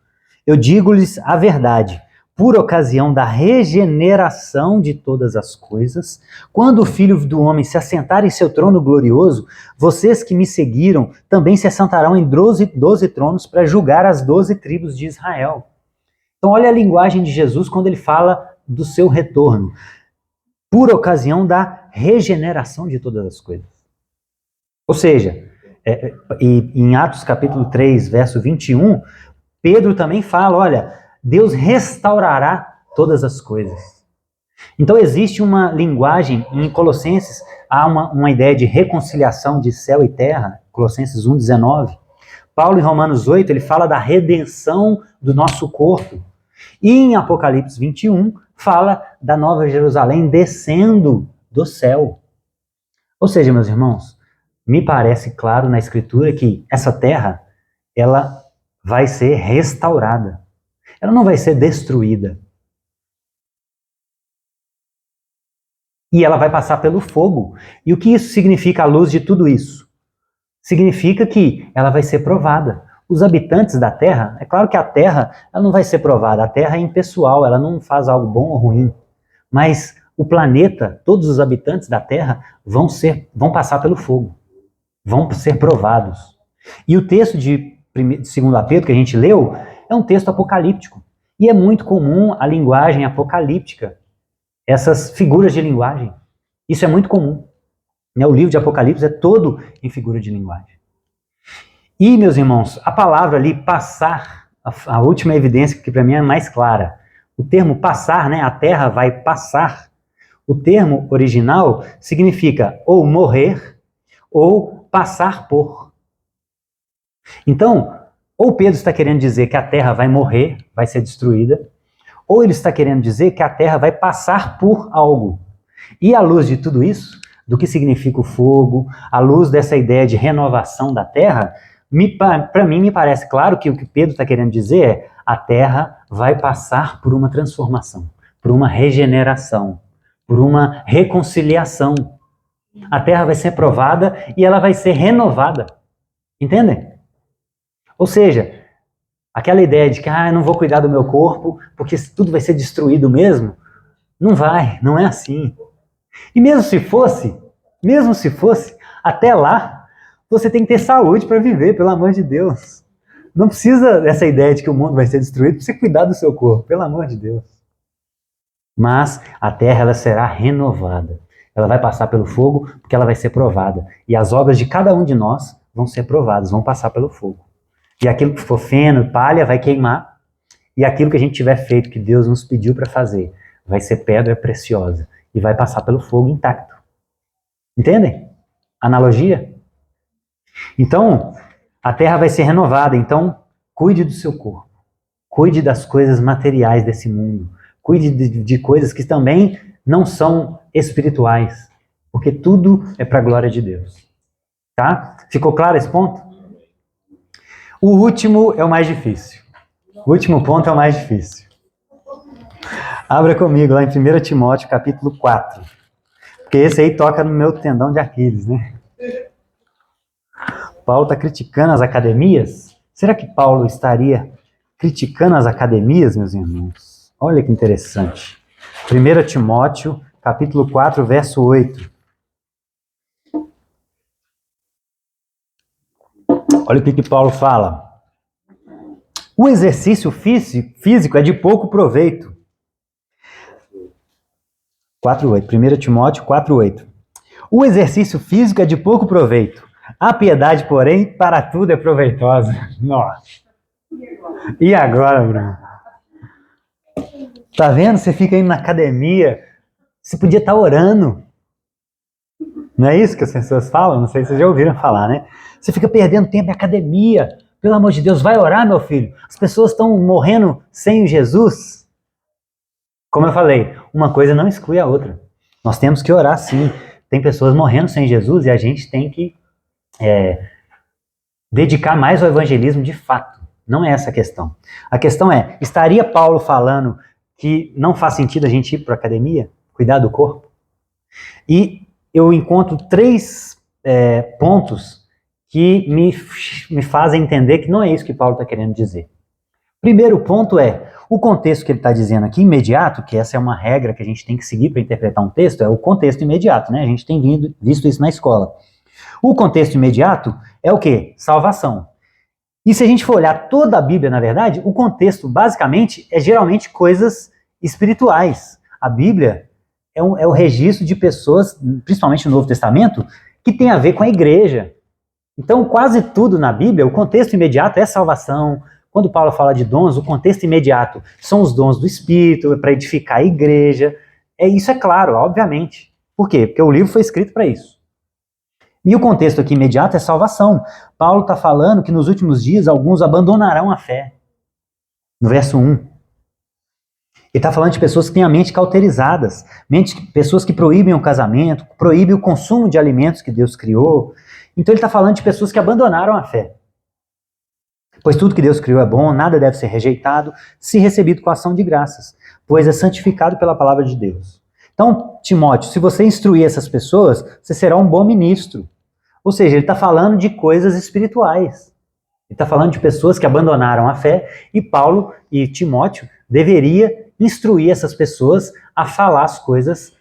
eu digo-lhes a verdade, por ocasião da regeneração de todas as coisas, quando o Filho do Homem se assentar em seu trono glorioso, vocês que me seguiram também se assentarão em 12 tronos para julgar as 12 tribos de Israel. Então olha a linguagem de Jesus quando ele fala do seu retorno, por ocasião da regeneração de todas as coisas. Ou seja, em Atos capítulo 3, verso 21, Pedro também fala, olha, Deus restaurará todas as coisas. Então existe uma linguagem, em Colossenses, há uma ideia de reconciliação de céu e terra, Colossenses 1,19. Paulo em Romanos 8, ele fala da redenção do nosso corpo. E em Apocalipse 21, fala da Nova Jerusalém descendo do céu. Ou seja, meus irmãos, me parece claro na Escritura que essa terra, ela vai ser restaurada. Ela não vai ser destruída. E ela vai passar pelo fogo. E o que isso significa à luz de tudo isso? Significa que ela vai ser provada. Os habitantes da terra, é claro que a terra ela não vai ser provada, a terra é impessoal, ela não faz algo bom ou ruim. Mas o planeta, todos os habitantes da terra vão passar pelo fogo. Vão ser provados. E o texto de 2 Pedro que a gente leu é um texto apocalíptico. E é muito comum a linguagem apocalíptica, essas figuras de linguagem. Isso é muito comum. O livro de Apocalipse é todo em figura de linguagem. E, meus irmãos, a palavra ali, passar, a última evidência que para mim é mais clara. O termo passar, né, a terra vai passar. O termo original significa ou morrer ou passar por. Então, ou Pedro está querendo dizer que a terra vai morrer, vai ser destruída, ou ele está querendo dizer que a terra vai passar por algo. E à luz de tudo isso, do que significa o fogo, à luz dessa ideia de renovação da terra, para mim me parece claro que o que Pedro está querendo dizer é a terra vai passar por uma transformação, por uma regeneração, por uma reconciliação. A terra vai ser provada e ela vai ser renovada. Entendem? Ou seja, aquela ideia de que eu não vou cuidar do meu corpo porque tudo vai ser destruído mesmo, não vai, não é assim. E mesmo se fosse, até lá, você tem que ter saúde para viver, pelo amor de Deus. Não precisa dessa ideia de que o mundo vai ser destruído para você cuidar do seu corpo, pelo amor de Deus. Mas a terra ela será renovada. Ela vai passar pelo fogo porque ela vai ser provada. E as obras de cada um de nós vão ser provadas, vão passar pelo fogo. E aquilo que for feno, palha, vai queimar. E aquilo que a gente tiver feito, que Deus nos pediu para fazer, vai ser pedra preciosa. E vai passar pelo fogo intacto. Entendem? Analogia? Então, a terra vai ser renovada. Então, cuide do seu corpo. Cuide das coisas materiais desse mundo. Cuide de coisas que também não são espirituais. Porque tudo é para a glória de Deus. Tá? Ficou claro esse ponto? O último é o mais difícil. O último ponto é o mais difícil. Abra comigo lá em 1 Timóteo, capítulo 4. Porque esse aí toca no meu tendão de Aquiles, né? Paulo está criticando as academias? Será que Paulo estaria criticando as academias, meus irmãos? Olha que interessante. 1 Timóteo, capítulo 4, verso 8. Olha o que Paulo fala. O exercício físico é de pouco proveito. 4:8. 1 Timóteo 4:8. O exercício físico é de pouco proveito. A piedade, porém, para tudo é proveitosa. Nossa. E agora, Bruno? Tá vendo? Você fica indo na academia, Você podia estar orando. Não é isso que as pessoas falam? Não sei se vocês já ouviram falar, né? Você fica perdendo tempo em academia. Pelo amor de Deus, vai orar, meu filho. As pessoas estão morrendo sem Jesus. Como eu falei, uma coisa não exclui a outra. Nós temos que orar, sim. Tem pessoas morrendo sem Jesus e a gente tem que dedicar mais ao evangelismo de fato. Não é essa a questão. A questão é, estaria Paulo falando que não faz sentido a gente ir para a academia, cuidar do corpo? E eu encontro 3 pontos que me fazem entender que não é isso que Paulo está querendo dizer. Primeiro ponto é, o contexto que ele está dizendo aqui, imediato, que essa é uma regra que a gente tem que seguir para interpretar um texto, é o contexto imediato, né? A gente tem visto isso na escola. O contexto imediato é o quê? Salvação. E se a gente for olhar toda a Bíblia, na verdade, o contexto, basicamente, é geralmente coisas espirituais. A Bíblia é o registro de pessoas, principalmente no Novo Testamento, que tem a ver com a igreja. Então, quase tudo na Bíblia, o contexto imediato é salvação. Quando Paulo fala de dons, o contexto imediato são os dons do Espírito, para edificar a igreja. Isso é claro, obviamente. Por quê? Porque o livro foi escrito para isso. E o contexto aqui imediato é salvação. Paulo está falando que nos últimos dias alguns abandonarão a fé. No verso 1. Ele está falando de pessoas que têm a mente cauterizadas, pessoas que proíbem o casamento, proíbem o consumo de alimentos que Deus criou. Então ele está falando de pessoas que abandonaram a fé. Pois tudo que Deus criou é bom, nada deve ser rejeitado, se recebido com ação de graças, pois é santificado pela palavra de Deus. Então, Timóteo, se você instruir essas pessoas, você será um bom ministro. Ou seja, ele está falando de coisas espirituais. Ele está falando de pessoas que abandonaram a fé, e Paulo e Timóteo deveria instruir essas pessoas a falar as coisas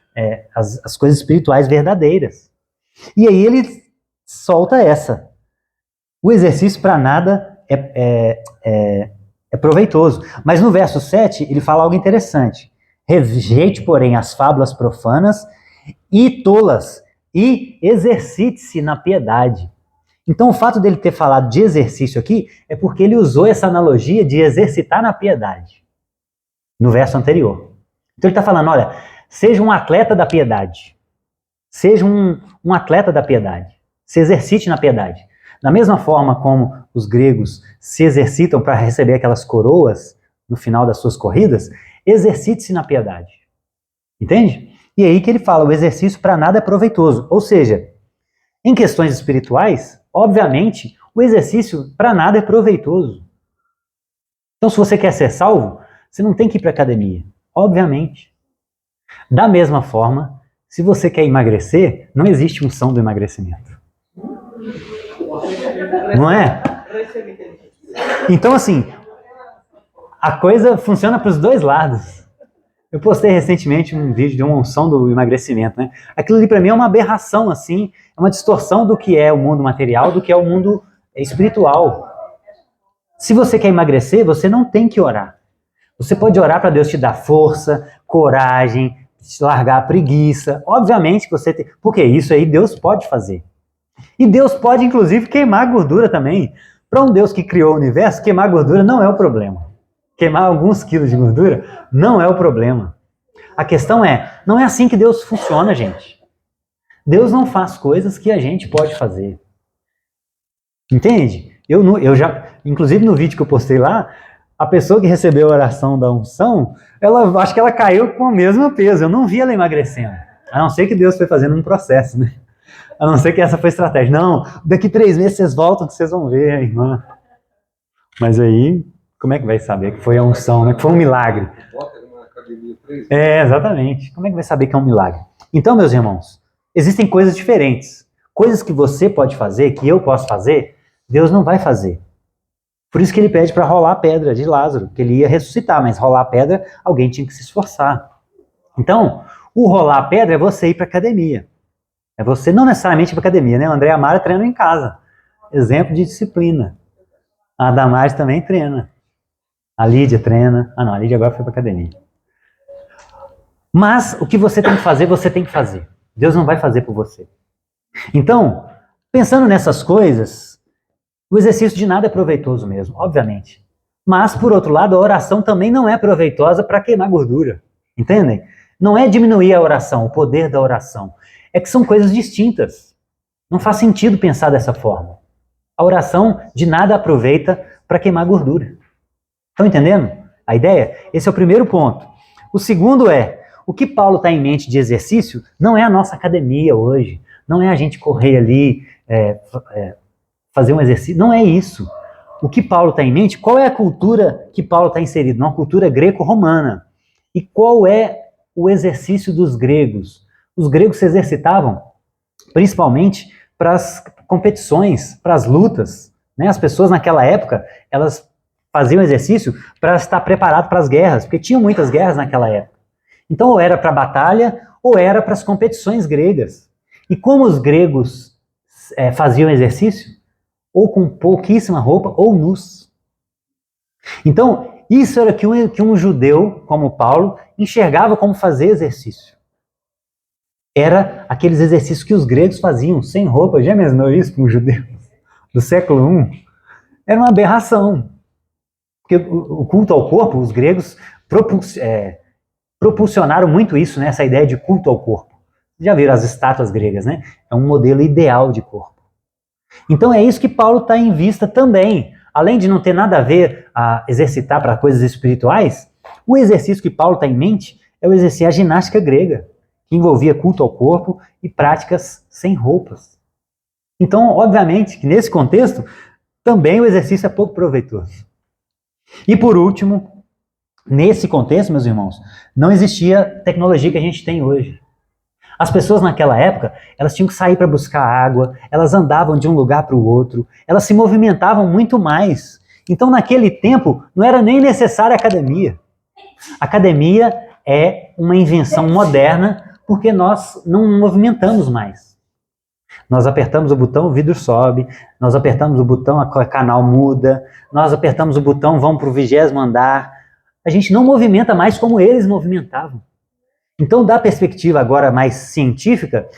espirituais verdadeiras. E aí ele solta essa. O exercício para nada é proveitoso. Mas no verso 7, ele fala algo interessante. Rejeite, porém, as fábulas profanas e tolas, e exercite-se na piedade. Então, o fato dele ter falado de exercício aqui é porque ele usou essa analogia de exercitar na piedade, no verso anterior. Então, ele está falando, olha, seja um atleta da piedade. Seja um atleta da piedade. Se exercite na piedade. Da mesma forma como os gregos se exercitam para receber aquelas coroas no final das suas corridas, exercite-se na piedade. Entende? E aí que ele fala, o exercício para nada é proveitoso. Ou seja, em questões espirituais, obviamente, o exercício para nada é proveitoso. Então, se você quer ser salvo, você não tem que ir para a academia. Obviamente. Da mesma forma, se você quer emagrecer, não existe unção do emagrecimento. Não é? Então, assim, a coisa funciona para os dois lados. Eu postei recentemente um vídeo de uma unção do emagrecimento, né? Aquilo ali para mim é uma aberração, assim, é uma distorção do que é o mundo material, do que é o mundo espiritual. Se você quer emagrecer, você não tem que orar. Você pode orar para Deus te dar força, coragem, te largar a preguiça. Obviamente que você tem, porque isso aí Deus pode fazer. E Deus pode, inclusive, queimar a gordura também. Para um Deus que criou o universo, queimar a gordura não é o problema. Queimar alguns quilos de gordura não é o problema. A questão é, não é assim que Deus funciona, gente. Deus não faz coisas que a gente pode fazer. Entende? Eu já, inclusive no vídeo que eu postei lá, a pessoa que recebeu a oração da unção, acho que ela caiu com o mesmo peso. Eu não vi ela emagrecendo. A não ser que Deus foi fazendo um processo, né? A não ser que essa foi a estratégia. Não, daqui 3 meses vocês voltam que vocês vão ver, irmã. Mas aí, como é que vai saber que foi a unção, né? Que foi um milagre? Exatamente. Como é que vai saber que é um milagre? Então, meus irmãos, existem coisas diferentes. Coisas que você pode fazer, que eu posso fazer, Deus não vai fazer. Por isso que ele pede para rolar a pedra de Lázaro, que ele ia ressuscitar, mas rolar a pedra, alguém tinha que se esforçar. Então, o rolar a pedra é você ir para academia. É você não necessariamente ir para academia, né? O André Amaro treina em casa. Exemplo de disciplina. A Damares também treina. A Lídia treina. Ah, não, a Lídia agora foi para academia. Mas o que você tem que fazer, você tem que fazer. Deus não vai fazer por você. Então, pensando nessas coisas, o exercício de nada é proveitoso mesmo, obviamente. Mas, por outro lado, a oração também não é proveitosa para queimar gordura. Entendem? Não é diminuir a oração, o poder da oração. É que são coisas distintas. Não faz sentido pensar dessa forma. A oração de nada aproveita para queimar gordura. Estão entendendo a ideia? Esse é o primeiro ponto. O segundo é, o que Paulo está em mente de exercício não é a nossa academia hoje. Não é a gente correr ali, fazer um exercício. Não é isso. O que Paulo está em mente, qual é a cultura que Paulo está inserido? Uma cultura greco-romana. E qual é o exercício dos gregos? Os gregos se exercitavam principalmente para as competições, para as lutas. Né? As pessoas naquela época, elas faziam exercício para estar preparado para as guerras, porque tinham muitas guerras naquela época. Então, ou era para a batalha, ou era para as competições gregas. E como os gregos faziam exercício? Ou com pouquíssima roupa, ou nus. Então, isso era que um judeu, como Paulo, enxergava como fazer exercício. Era aqueles exercícios que os gregos faziam, sem roupa. Já imaginou isso para um judeu do século I? Era uma aberração. Porque o culto ao corpo, os gregos propulsionaram muito isso, né? Essa ideia de culto ao corpo. Já viram as estátuas gregas, né? É um modelo ideal de corpo. Então é isso que Paulo está em vista também. Além de não ter nada a ver a exercitar para coisas espirituais, o exercício que Paulo está em mente é o exercício, a ginástica grega, que envolvia culto ao corpo e práticas sem roupas. Então, obviamente, que nesse contexto, também o exercício é pouco proveitoso. E por último, nesse contexto, meus irmãos, não existia a tecnologia que a gente tem hoje. As pessoas naquela época, elas tinham que sair para buscar água, elas andavam de um lugar para o outro, elas se movimentavam muito mais. Então, naquele tempo, não era nem necessária a academia. A academia é uma invenção moderna porque nós não movimentamos mais. Nós apertamos o botão, o vidro sobe, nós apertamos o botão, a canal muda, nós apertamos o botão, vamos para o 20º andar. A gente não movimenta mais como eles movimentavam. Então, da perspectiva agora mais científica,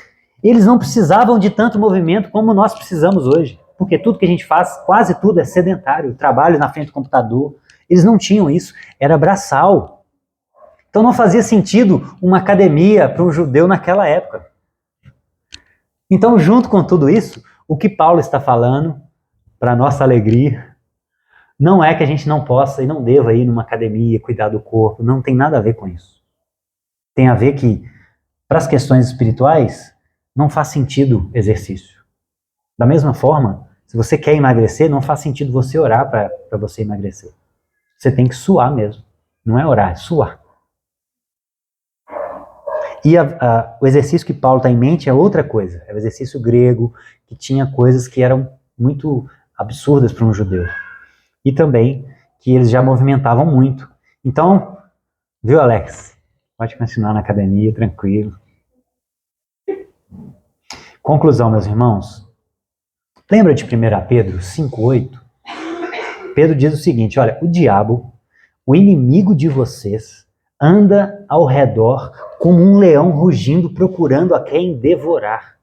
eles não precisavam de tanto movimento como nós precisamos hoje. Porque tudo que a gente faz, quase tudo é sedentário. Trabalho na frente do computador. Eles não tinham isso, era braçal. Então não fazia sentido uma academia para um judeu naquela época. Então, junto com tudo isso, o que Paulo está falando, para nossa alegria, não é que a gente não possa e não deva ir numa academia, cuidar do corpo. Não tem nada a ver com isso. Tem a ver que, para as questões espirituais, não faz sentido exercício. Da mesma forma, se você quer emagrecer, não faz sentido você orar para você emagrecer. Você tem que suar mesmo. Não é orar, é suar. E o exercício que Paulo está em mente é outra coisa. É o exercício grego, que tinha coisas que eram muito absurdas para um judeu. E também que eles já movimentavam muito. Então, viu, Alex? Pode continuar na academia, tranquilo. Conclusão, meus irmãos. Lembra de 1 Pedro 5,8? Pedro diz o seguinte, olha, o diabo, o inimigo de vocês, anda ao redor como um leão rugindo, procurando a quem devorar.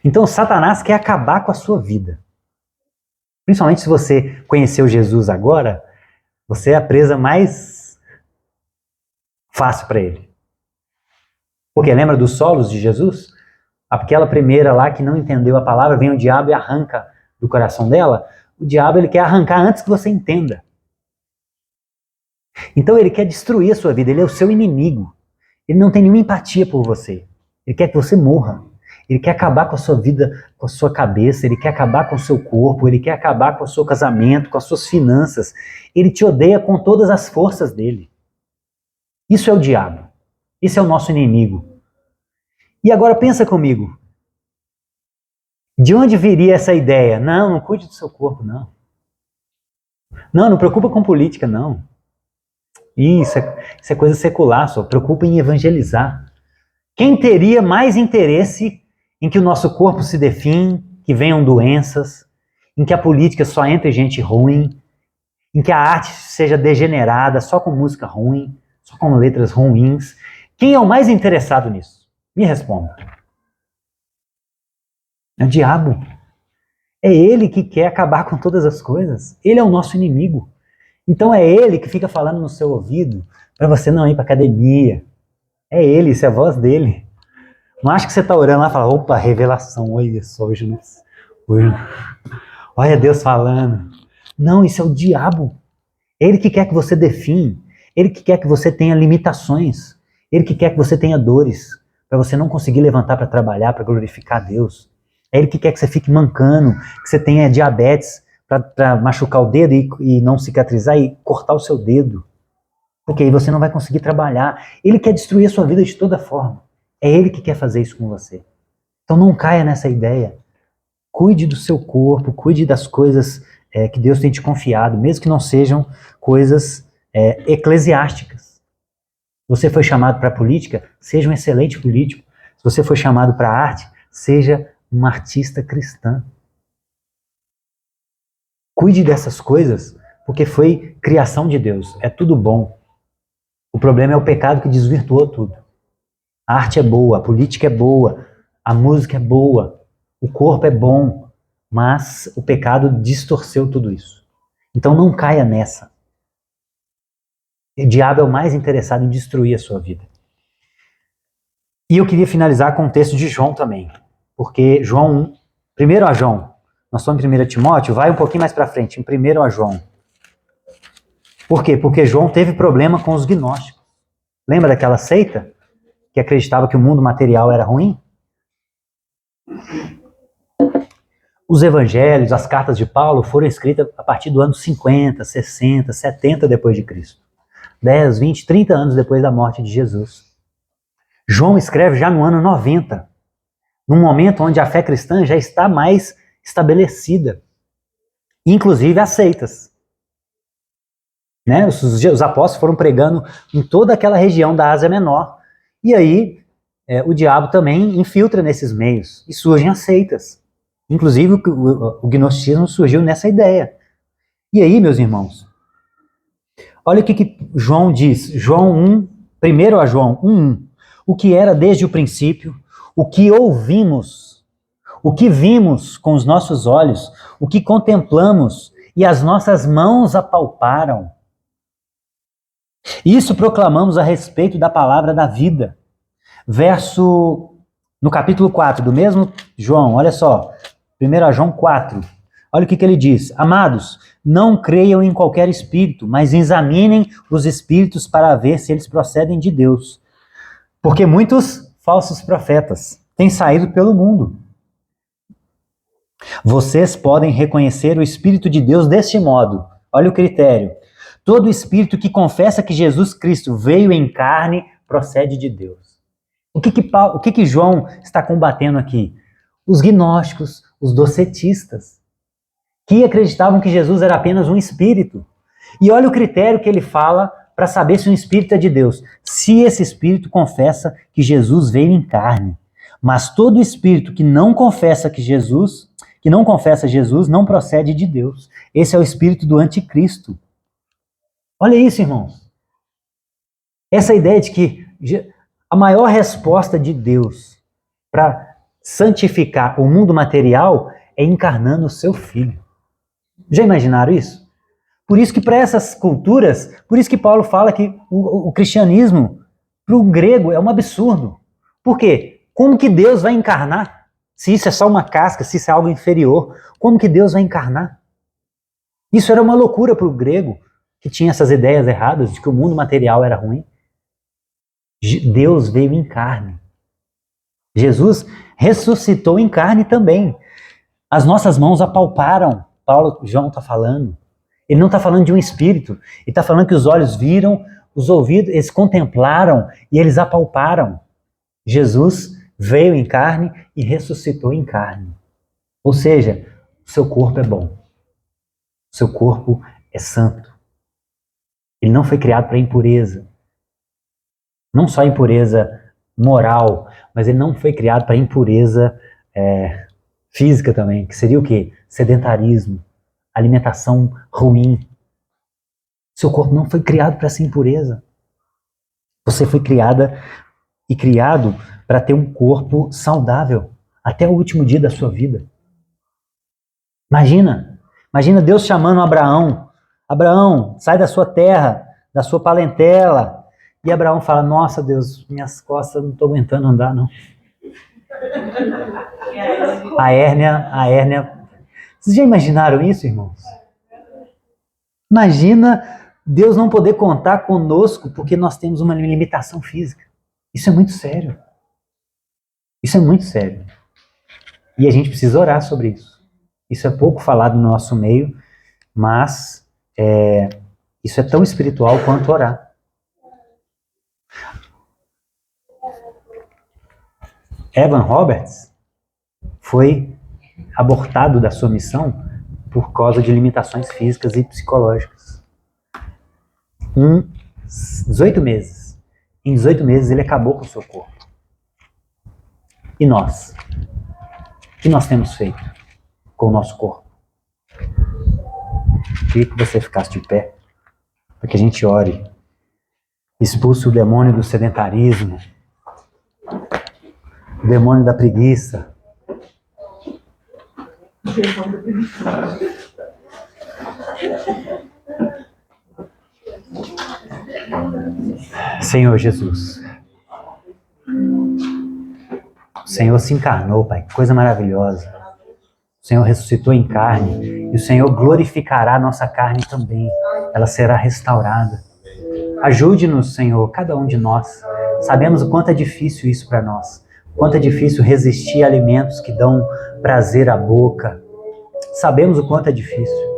Então, Satanás quer acabar com a sua vida. Principalmente se você conheceu Jesus agora, você é a presa mais fácil para ele. Porque lembra dos solos de Jesus? Aquela primeira lá que não entendeu a palavra, vem o diabo e arranca do coração dela. O diabo ele quer arrancar antes que você entenda. Então ele quer destruir a sua vida, ele é o seu inimigo. Ele não tem nenhuma empatia por você. Ele quer que você morra. Ele quer acabar com a sua vida, com a sua cabeça, ele quer acabar com o seu corpo, ele quer acabar com o seu casamento, com as suas finanças. Ele te odeia com todas as forças dele. Isso é o diabo. Esse é o nosso inimigo. E agora pensa comigo. De onde viria essa ideia? Não cuide do seu corpo, não. Não preocupa com política, não. Isso é coisa secular, só preocupa em evangelizar. Quem teria mais interesse em que o nosso corpo se define, que venham doenças, em que a política só entre gente ruim, em que a arte seja degenerada, só com música ruim, só com letras ruins? Quem é o mais interessado nisso? Me responda. É o diabo. É ele que quer acabar com todas as coisas. Ele é o nosso inimigo. Então é ele que fica falando no seu ouvido para você não ir para academia. É ele, isso é a voz dele. Não acha que você está orando lá e fala, opa, revelação, olha só, hoje, olha Deus falando. Não, isso é o diabo. Ele que quer que você define, ele que quer que você tenha limitações, ele que quer que você tenha dores, para você não conseguir levantar para trabalhar, para glorificar a Deus. É ele que quer que você fique mancando, que você tenha diabetes, para machucar o dedo e não cicatrizar e cortar o seu dedo. Porque aí você não vai conseguir trabalhar. Ele quer destruir a sua vida de toda forma. É ele que quer fazer isso com você. Então não caia nessa ideia. Cuide do seu corpo, cuide das coisas que Deus tem te confiado, mesmo que não sejam coisas eclesiásticas. Se você foi chamado para a política, seja um excelente político. Se você foi chamado para a arte, seja uma artista cristã. Cuide dessas coisas, porque foi criação de Deus. É tudo bom. O problema é o pecado que desvirtuou tudo. A arte é boa, a política é boa, a música é boa, o corpo é bom, mas o pecado distorceu tudo isso. Então não caia nessa. O diabo é o mais interessado em destruir a sua vida. E eu queria finalizar com o texto de João também, porque João 1, 1 João, nós estamos em 1 Timóteo, vai um pouquinho mais para frente, em 1 João. Por quê? Porque João teve problema com os gnósticos. Lembra daquela seita que acreditava que o mundo material era ruim? Os evangelhos, as cartas de Paulo foram escritas a partir do ano 50, 60, 70 depois de Cristo. 10, 20, 30 anos depois da morte de Jesus. João escreve já no ano 90, num momento onde a fé cristã já está mais estabelecida, inclusive as seitas. Né? Os apóstolos foram pregando em toda aquela região da Ásia Menor, e aí o diabo também infiltra nesses meios, e surgem as seitas. Inclusive o gnosticismo surgiu nessa ideia. E aí, meus irmãos, olha o que João diz, João 1, 1 João 1, o que era desde o princípio, o que ouvimos, o que vimos com os nossos olhos, o que contemplamos e as nossas mãos apalparam. Isso proclamamos a respeito da palavra da vida. No capítulo 4 do mesmo João, olha só, 1 João 4, olha o que ele diz. Amados, não creiam em qualquer espírito, mas examinem os espíritos para ver se eles procedem de Deus. Porque muitos falsos profetas têm saído pelo mundo. Vocês podem reconhecer o Espírito de Deus deste modo. Olha o critério. Todo espírito que confessa que Jesus Cristo veio em carne procede de Deus. O que João está combatendo aqui? Os gnósticos, os docetistas, que acreditavam que Jesus era apenas um espírito. E olha o critério que ele fala para saber se um espírito é de Deus. Se esse espírito confessa que Jesus veio em carne. Mas todo espírito que não confessa Jesus não procede de Deus. Esse é o espírito do anticristo. Olha isso, irmãos. Essa ideia de que a maior resposta de Deus para santificar o mundo material é encarnando o seu filho. Já imaginaram isso? Por isso que para essas culturas, por isso que Paulo fala que o cristianismo, para o grego, é um absurdo. Por quê? Como que Deus vai encarnar? Se isso é só uma casca, se isso é algo inferior, como que Deus vai encarnar? Isso era uma loucura para o grego, que tinha essas ideias erradas de que o mundo material era ruim. Deus veio em carne. Jesus ressuscitou em carne também. As nossas mãos apalparam. João está falando. Ele não está falando de um espírito. Ele está falando que os olhos viram, os ouvidos, eles contemplaram e eles apalparam. Jesus veio em carne e ressuscitou em carne. Ou seja, o seu corpo é bom. O seu corpo é santo. Ele não foi criado para impureza. Não só impureza moral, mas ele não foi criado para impureza física também, que seria o quê? Sedentarismo, alimentação ruim. Seu corpo não foi criado para essa impureza. Você foi criada e criado para ter um corpo saudável até o último dia da sua vida. Imagina Deus chamando Abraão Abraão, sai da sua terra, da sua parentela. E Abraão fala, nossa Deus, minhas costas não estou aguentando andar, não. A hérnia. Vocês já imaginaram isso, irmãos? Imagina Deus não poder contar conosco porque nós temos uma limitação física. Isso é muito sério. Isso é muito sério. E a gente precisa orar sobre isso. Isso é pouco falado no nosso meio, mas isso é tão espiritual quanto orar. Evan Roberts foi abortado da sua missão por causa de limitações físicas e psicológicas. 18 meses. Em 18 meses ele acabou com o seu corpo. E nós? O que nós temos feito com o nosso corpo? Queria que você ficasse de pé, para que a gente ore. Expulse o demônio do sedentarismo, o demônio da preguiça. Senhor Jesus, o Senhor se encarnou, Pai, que coisa maravilhosa. O Senhor ressuscitou em carne e o Senhor glorificará a nossa carne também. Ela será restaurada. Ajude-nos, Senhor, cada um de nós. Sabemos o quanto é difícil isso para nós. O quanto é difícil resistir a alimentos que dão prazer à boca. Sabemos o quanto é difícil.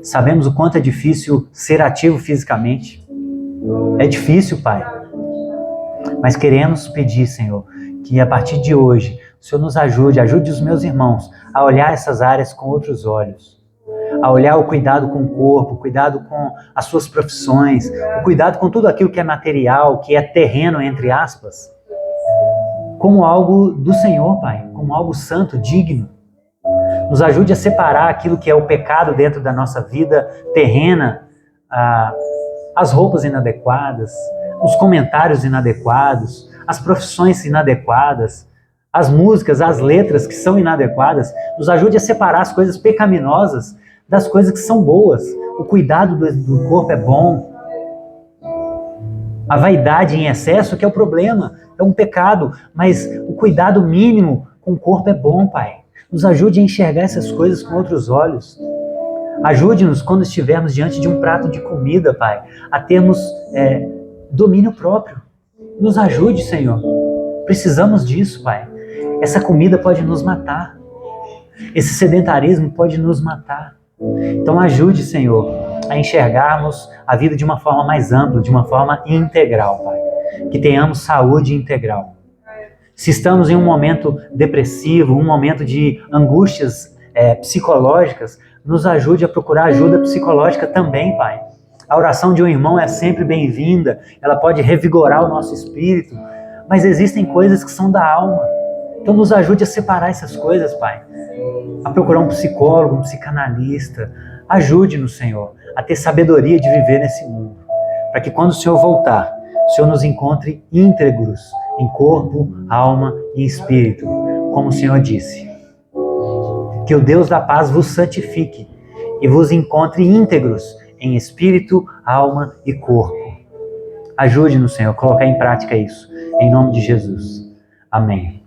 Sabemos o quanto é difícil ser ativo fisicamente. É difícil, Pai. Mas queremos pedir, Senhor, que a partir de hoje, o Senhor nos ajude os meus irmãos a olhar essas áreas com outros olhos. A olhar o cuidado com o corpo, o cuidado com as suas profissões, o cuidado com tudo aquilo que é material, que é terreno, entre aspas, como algo do Senhor, Pai, como algo santo, digno. Nos ajude a separar aquilo que é o pecado dentro da nossa vida terrena, as roupas inadequadas, os comentários inadequados, as profissões inadequadas, as músicas, as letras que são inadequadas. Nos ajude a separar as coisas pecaminosas das coisas que são boas. O cuidado do corpo é bom. A vaidade em excesso que é o problema, é um pecado, mas o cuidado mínimo com o corpo é bom, Pai. Nos ajude a enxergar essas coisas com outros olhos. Ajude-nos quando estivermos diante de um prato de comida, Pai, a termos domínio próprio. Nos ajude, Senhor. Precisamos disso, Pai. Essa comida pode nos matar. Esse sedentarismo pode nos matar. Então ajude, Senhor, a enxergarmos a vida de uma forma mais ampla, de uma forma integral, Pai. Que tenhamos saúde integral. Se estamos em um momento depressivo, um momento de angústias psicológicas, nos ajude a procurar ajuda psicológica também, Pai. A oração de um irmão é sempre bem-vinda, ela pode revigorar o nosso espírito, mas existem coisas que são da alma. Então nos ajude a separar essas coisas, Pai. A procurar um psicólogo, um psicanalista. Ajude-nos, Senhor, a ter sabedoria de viver nesse mundo. Para que quando o Senhor voltar, o Senhor nos encontre íntegros em corpo, alma e espírito, como o Senhor disse. Que o Deus da paz vos santifique e vos encontre íntegros em espírito, alma e corpo. Ajude-nos, Senhor, a colocar em prática isso. Em nome de Jesus. Amém.